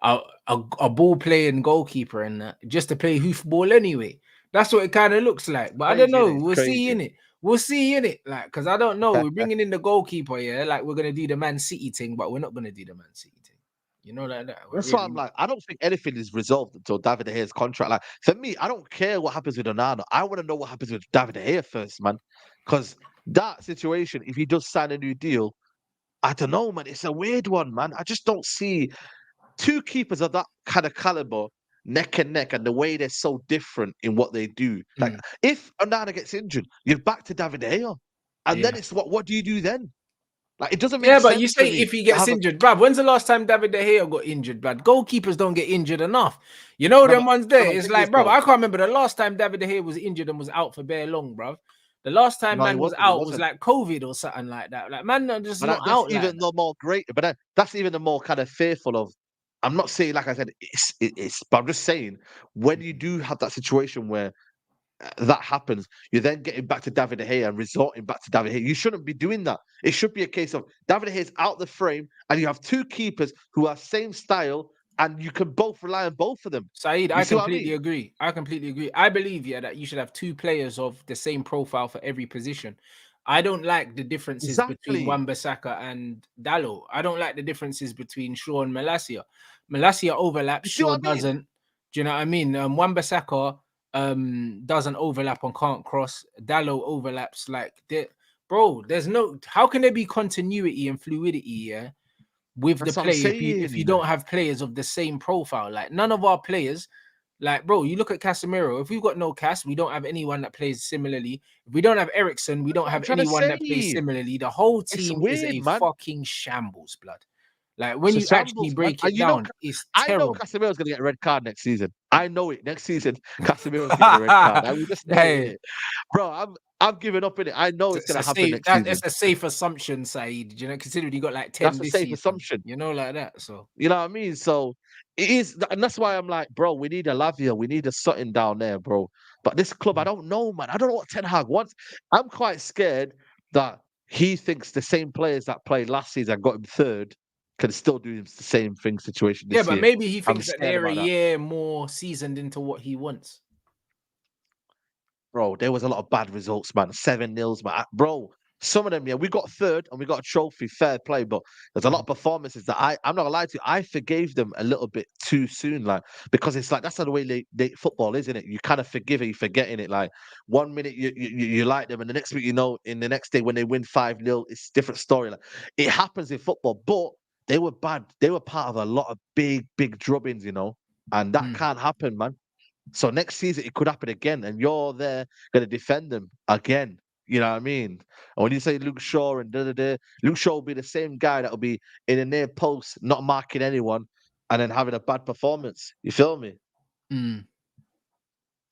a ball playing goalkeeper and just to play hoofball anyway. That's what it kind of looks like. But I don't crazy, know. innit? We'll see Crazy. in it. We'll see in it. Like, because I don't know. We're bringing in the goalkeeper, yeah. Like we're gonna do the Man City thing, but we're not gonna do the Man City thing. Like that. We're That's why really I'm not. like, I don't think anything is resolved until David De Gea's contract. Like for me, I don't care what happens with Onana. I want to know what happens with David De Gea first, man. Because that situation, if he does sign a new deal, I don't know, man. It's a weird one, man. I just don't see two keepers of that kind of caliber neck and neck, and the way they're so different in what they do. Like Mm, if Onana gets injured, you're back to David De Gea, and then yeah. it's what do you do then? Like it doesn't make Yeah, but you sense for say me if he to gets have a injured, bruv. When's the last time David De Gea got injured, blood? Goalkeepers don't get injured enough. no, Them ones there. but the It's thing is like, bruv, though, I can't remember the last time David De Gea was injured and was out for bare long, bruv. The last time no, he man was wasn't. He out was wasn't. like COVID or something like that. Like man, are just But not that's out like even that. the more great. But that's even the more kind of fearful of. I'm not saying, like I said, it's. But I'm just saying, when you do have that situation where that happens, you're then getting back to David De Gea and resorting back to David De Gea. You shouldn't be doing that. It should be a case of David De Gea's out the frame, and you have two keepers who are same style, and you can both rely on both of them. Saeed, You I see what I completely mean? agree. I completely agree. I believe, yeah, that you should have two players of the same profile for every position. I don't like the differences between Exactly. Wan-Bissaka and Dallo. I don't like the differences between Shaw and Malacia. Malacia overlaps, You see Shaw what I mean? doesn't. Do you know what I mean? Wan-Bissaka doesn't overlap and can't cross. Dallo overlaps like that. Bro, there's no, how can there be continuity and fluidity, yeah, with the That's what I'm play if you saying. don't have players of the same profile? Like none of our players, like bro, you look at Casemiro. If we've got no Cas, we don't have anyone that plays similarly. If we don't have Ericsson, we That's don't what I'm have trying to anyone that plays say. similarly. The whole It's team is weird, a man. fucking shambles, blood. Like when It's a you actually shambles, man. break And it you know, down, it's I know terrible. Casemiro's gonna get a red card next season. I know it. Next season, Casemiro's getting a red card. We just know it, Hey, innit? Bro, I'm giving up in it. I know it's it's gonna a happen safe next season. that's a safe assumption, Saeed. You know, considering you got like 10 That's a this safe season, assumption. you know, like that. So You know what I mean? So it is, and that's why I'm like, bro, we need a Lavia, we need a Sutton down there, bro. But this club, I don't know, man. I don't know what Ten Hag wants. I'm quite scared that he thinks the same players that played last season and got him third can still do the same thing situation yeah, this but year. maybe he I'm thinks that scared they're a about that. year more seasoned into what he wants. Bro, there was a lot of bad results, man. 7-0, man. Bro, some of them, yeah, we got third and we got a trophy, fair play, but there's a lot of performances that I'm not gonna lie to you, I forgave them a little bit too soon, like, because it's like that's not the way football is, isn't it? You kind of forgive it, you forgetting it. Like 1 minute you like them, and the next week, in the next day when they win 5-0, it's a different story. Like it happens in football, but they were bad. They were part of a lot of big drubbings, and that Mm. can't happen, man. So next season it could happen again, and you're there going to defend them again. You know what I mean? And when you say Luke Shaw and Luke Shaw will be the same guy that will be in a near post, not marking anyone, and then having a bad performance. You feel me? Mm.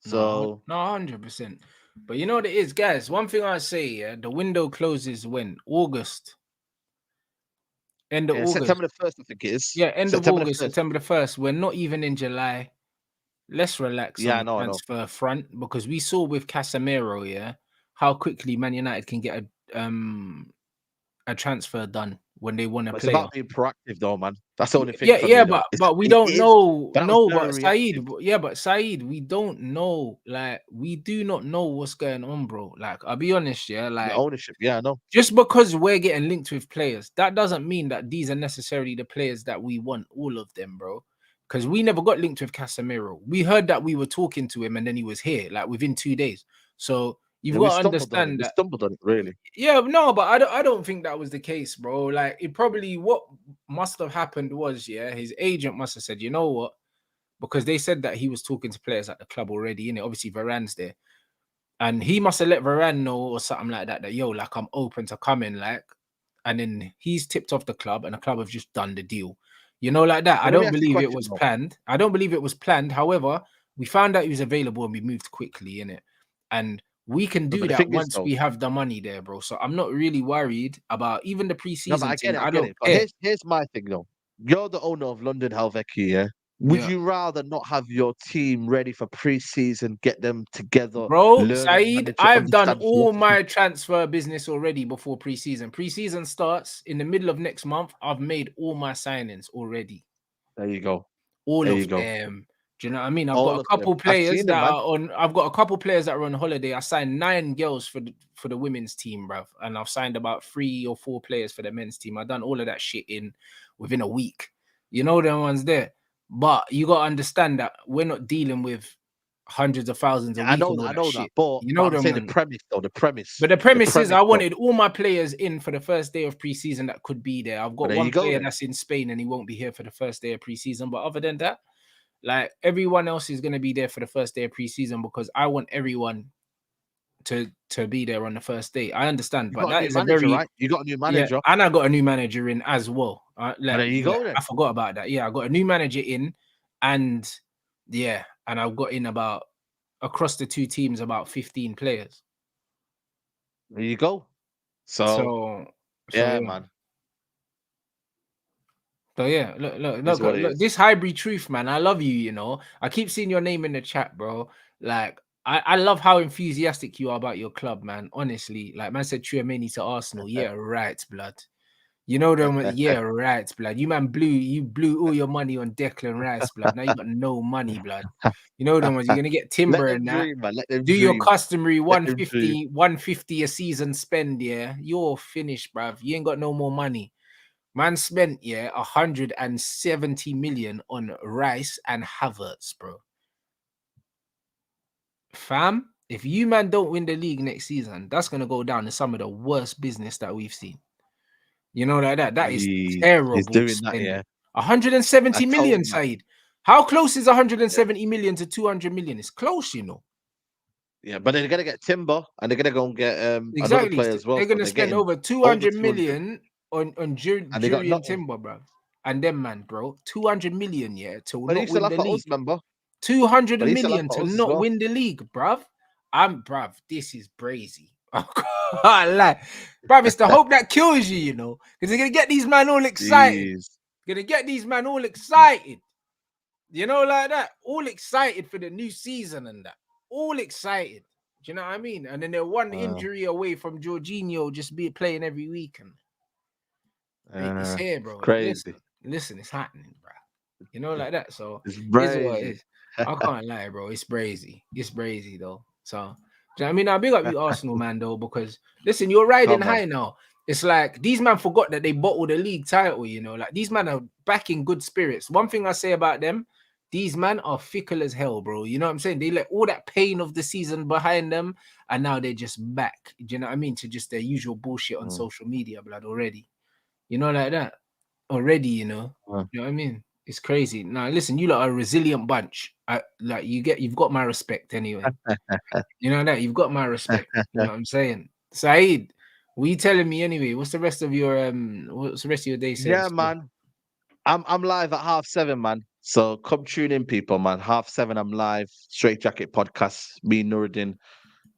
No, So no, 100%. But you know what it is, guys. One thing I say, yeah, the window closes when August, end of yeah, August. September the 1st, I think it is. Yeah, end of September the August, 1st. September the 1st. We're not even in July. Let's relax on Yeah, the I know. transfer front because we saw with Casemiro, yeah, how quickly Man United can get a transfer done when they want a But it's player. about being proactive, though, man. That's the only thing Yeah, for yeah, me, though. but we It don't is, know. but that was No, very but reactive. Saeed, we don't know. Like, we do not know what's going on, bro. Like, I'll be honest, yeah. The Like, ownership, yeah, I know. just because we're getting linked with players, that doesn't mean that these are necessarily the players that we want, all of them, bro. Because we never got linked with Casemiro. We heard that we were talking to him and then he was here, like within 2 days. So you've Yeah, we got to stumbled on it. understand We that. stumbled on it, really. Yeah, no, but I don't think that was the case, bro. Like it probably what must have happened was, yeah, his agent must have said, you know what? Because they said that he was talking to players at the club already, and obviously Varane's there. And he must have let Varane know or something like that, that yo, like I'm open to coming, like, and then he's tipped off the club, and the club have just done the deal. You know, like that. I But let me don't ask you a believe it question, was though. planned. I don't believe it was planned. However, we found out he was available and we moved quickly in it. And we can No, do but the that thing is, once though, we have the money there, bro. So I'm not really worried about even the no, but preseason I get thing. it, I I get don't it. But care. here's my thing, though. You're the owner of London Helveti, yeah? Would Yeah. you rather not have your team ready for pre-season, get them together, Bro, learn a Saeed, manager, I've done understand all philosophy? my transfer business already before preseason. Preseason starts in the middle of next month. I've made all my signings already. There you go. All There you of go. them. Do you know what I mean? I've got All a of them. couple I've players seen them, that man. are on. I've got a couple players that are on holiday. I signed 9 girls for the women's team, bruv, and I've signed about 3 or 4 players for the men's team. I've done all of that shit in within a week. You know them ones there, but you got to understand that we're not dealing with hundreds of thousands a Yeah, week and all I that know that. shit. But You know I'm them saying the ones. premise, though, But the the premise is premise, I though. wanted all my players in for the first day of preseason that could be there. I've But got there one you go, player then. that's in Spain and he won't be here for the first day of preseason. But other than that, like everyone else is going to be there for the first day of preseason because I want everyone to be there on the first day. I understand, You but got a that new is a manager, very right? You got a new yeah, manager. and I got a new manager in as well. But there you Yeah, go, then. I forgot about that. Yeah, I got a new manager in, and yeah, and I've got in about across the two teams about 15 players. There you go. So, So yeah, yeah. man. So yeah, It is what it look, is. this hybrid truth, man. I love you, you know. I keep seeing your name in the chat, bro. Like, I love how enthusiastic you are about your club, man. Honestly, like man said Tchouaméni to Arsenal. Yeah, right, blood. You know them, yeah, right, blood. You blew all your money on Declan Rice, blood. Now you got no money, blood. You know them ones. You're gonna get Let Timber them and that. dream, man. Let them Do your dream. customary Let them dream. 150 a season spend, yeah. You're finished, bruv. You ain't got no more money. Man spent, yeah, 170 million on Rice and Havertz, bro. Fam, if you man don't win the league next season, that's gonna go down as some of the worst business that we've seen. You know, like that. That is He's terrible doing that, spending. yeah. 170 I told million, him that. Said. How close is 170 million to 200 million? It's close, you know. Yeah, but they're gonna get Timber and they're gonna go and get another Exactly. player as well. They're So gonna they're spend getting over over 200 200, million on and they got Jury and nothing. Timber, bro. And them, man, bro. 200 million, yeah, to But not he still win have the for us, league. remember? 200 But he still have million for to us as not well. win the league, bruv. Bruv, this is brazy. I can't lie. Bruv, it's the hope that kills you, you know. Because they're gonna get these man all excited. Jeez. Gonna get these man all excited. You know, like that. All excited for the new season and that. All excited. Do you know what I mean? And then they're one injury away from Jorginho just be playing every week. And it's here, bro. Crazy. Listen, it's happening, bro. You know, like that. So It's here's what it crazy. is. I can't lie, bro. It's brazy. It's brazy though. So do you know what I mean? I big up you, Arsenal man, though, because listen, you're riding Come on. high now. It's like these man forgot that they bottled the league title, you know. Like these man are back in good spirits. One thing I say about them, these man are fickle as hell, bro. You know what I'm saying? They let all that pain of the season behind them, and now they're just back. Do you know what I mean? To just their usual bullshit on social media, blood already. You know, like that. Already, you know. You know what I mean? It's crazy. Now, listen, you lot are a resilient bunch. You've got my respect anyway. You know that you've got my respect. You know what I'm saying? Saeed, what you telling me anyway? What's the rest of your day saying? Yeah, man. I'm live at 7:30, man. So come tune in, people, man. 7:30, I'm live. Straight Jacket Podcast. Me, Nuruddin,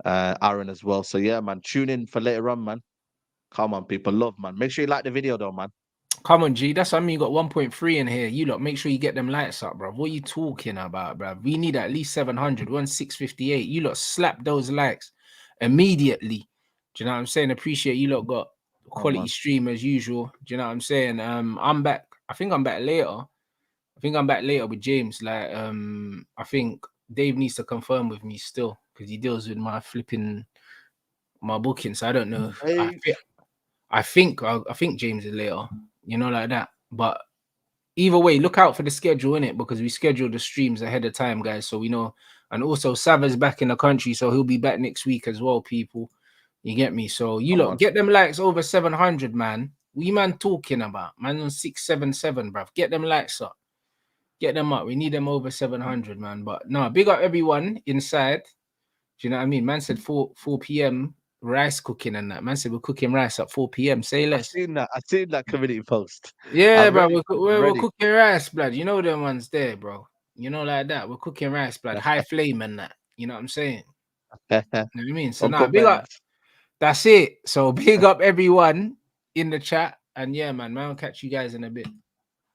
Aaron as well. So yeah, man. Tune in for later on, man. Come on, people. Love, man. Make sure you like the video, though, man. Come on, G. That's what I mean. You got 1.3 in here. You lot, make sure you get them lights up, bro. What are you talking about, bro? We need at least 700. We're on 658. You lot slap those likes immediately. Do you know what I'm saying? Appreciate you lot got quality stream as usual. Do you know what I'm saying? I'm back. I think I'm back later. With James. Like, I think Dave needs to confirm with me still because he deals with my booking. So I don't know. I think James is later. You know, like that. But either way, look out for the schedule in it because we scheduled the streams ahead of time, guys. So we know. And also, Sava's back in the country, so he'll be back next week as well, people. You get me? So you lot get them likes over 700, man. What you man talking about? Man on 677, bruv. Get them likes up. Get them up. We need them over 700, man. But no, big up everyone inside. Do you know what I mean? Man said 4 p.m. rice cooking and that. Man said we're cooking rice at 4 p.m. Say less. I seen that community post. Yeah, bro. We're cooking rice, blood. You know them ones there, bro. You know, like that. We're cooking rice, blood. High flame and that. You know what I'm saying? You know what I mean? So now, big up. That's it. So big up everyone in the chat. And yeah, man, I'll catch you guys in a bit.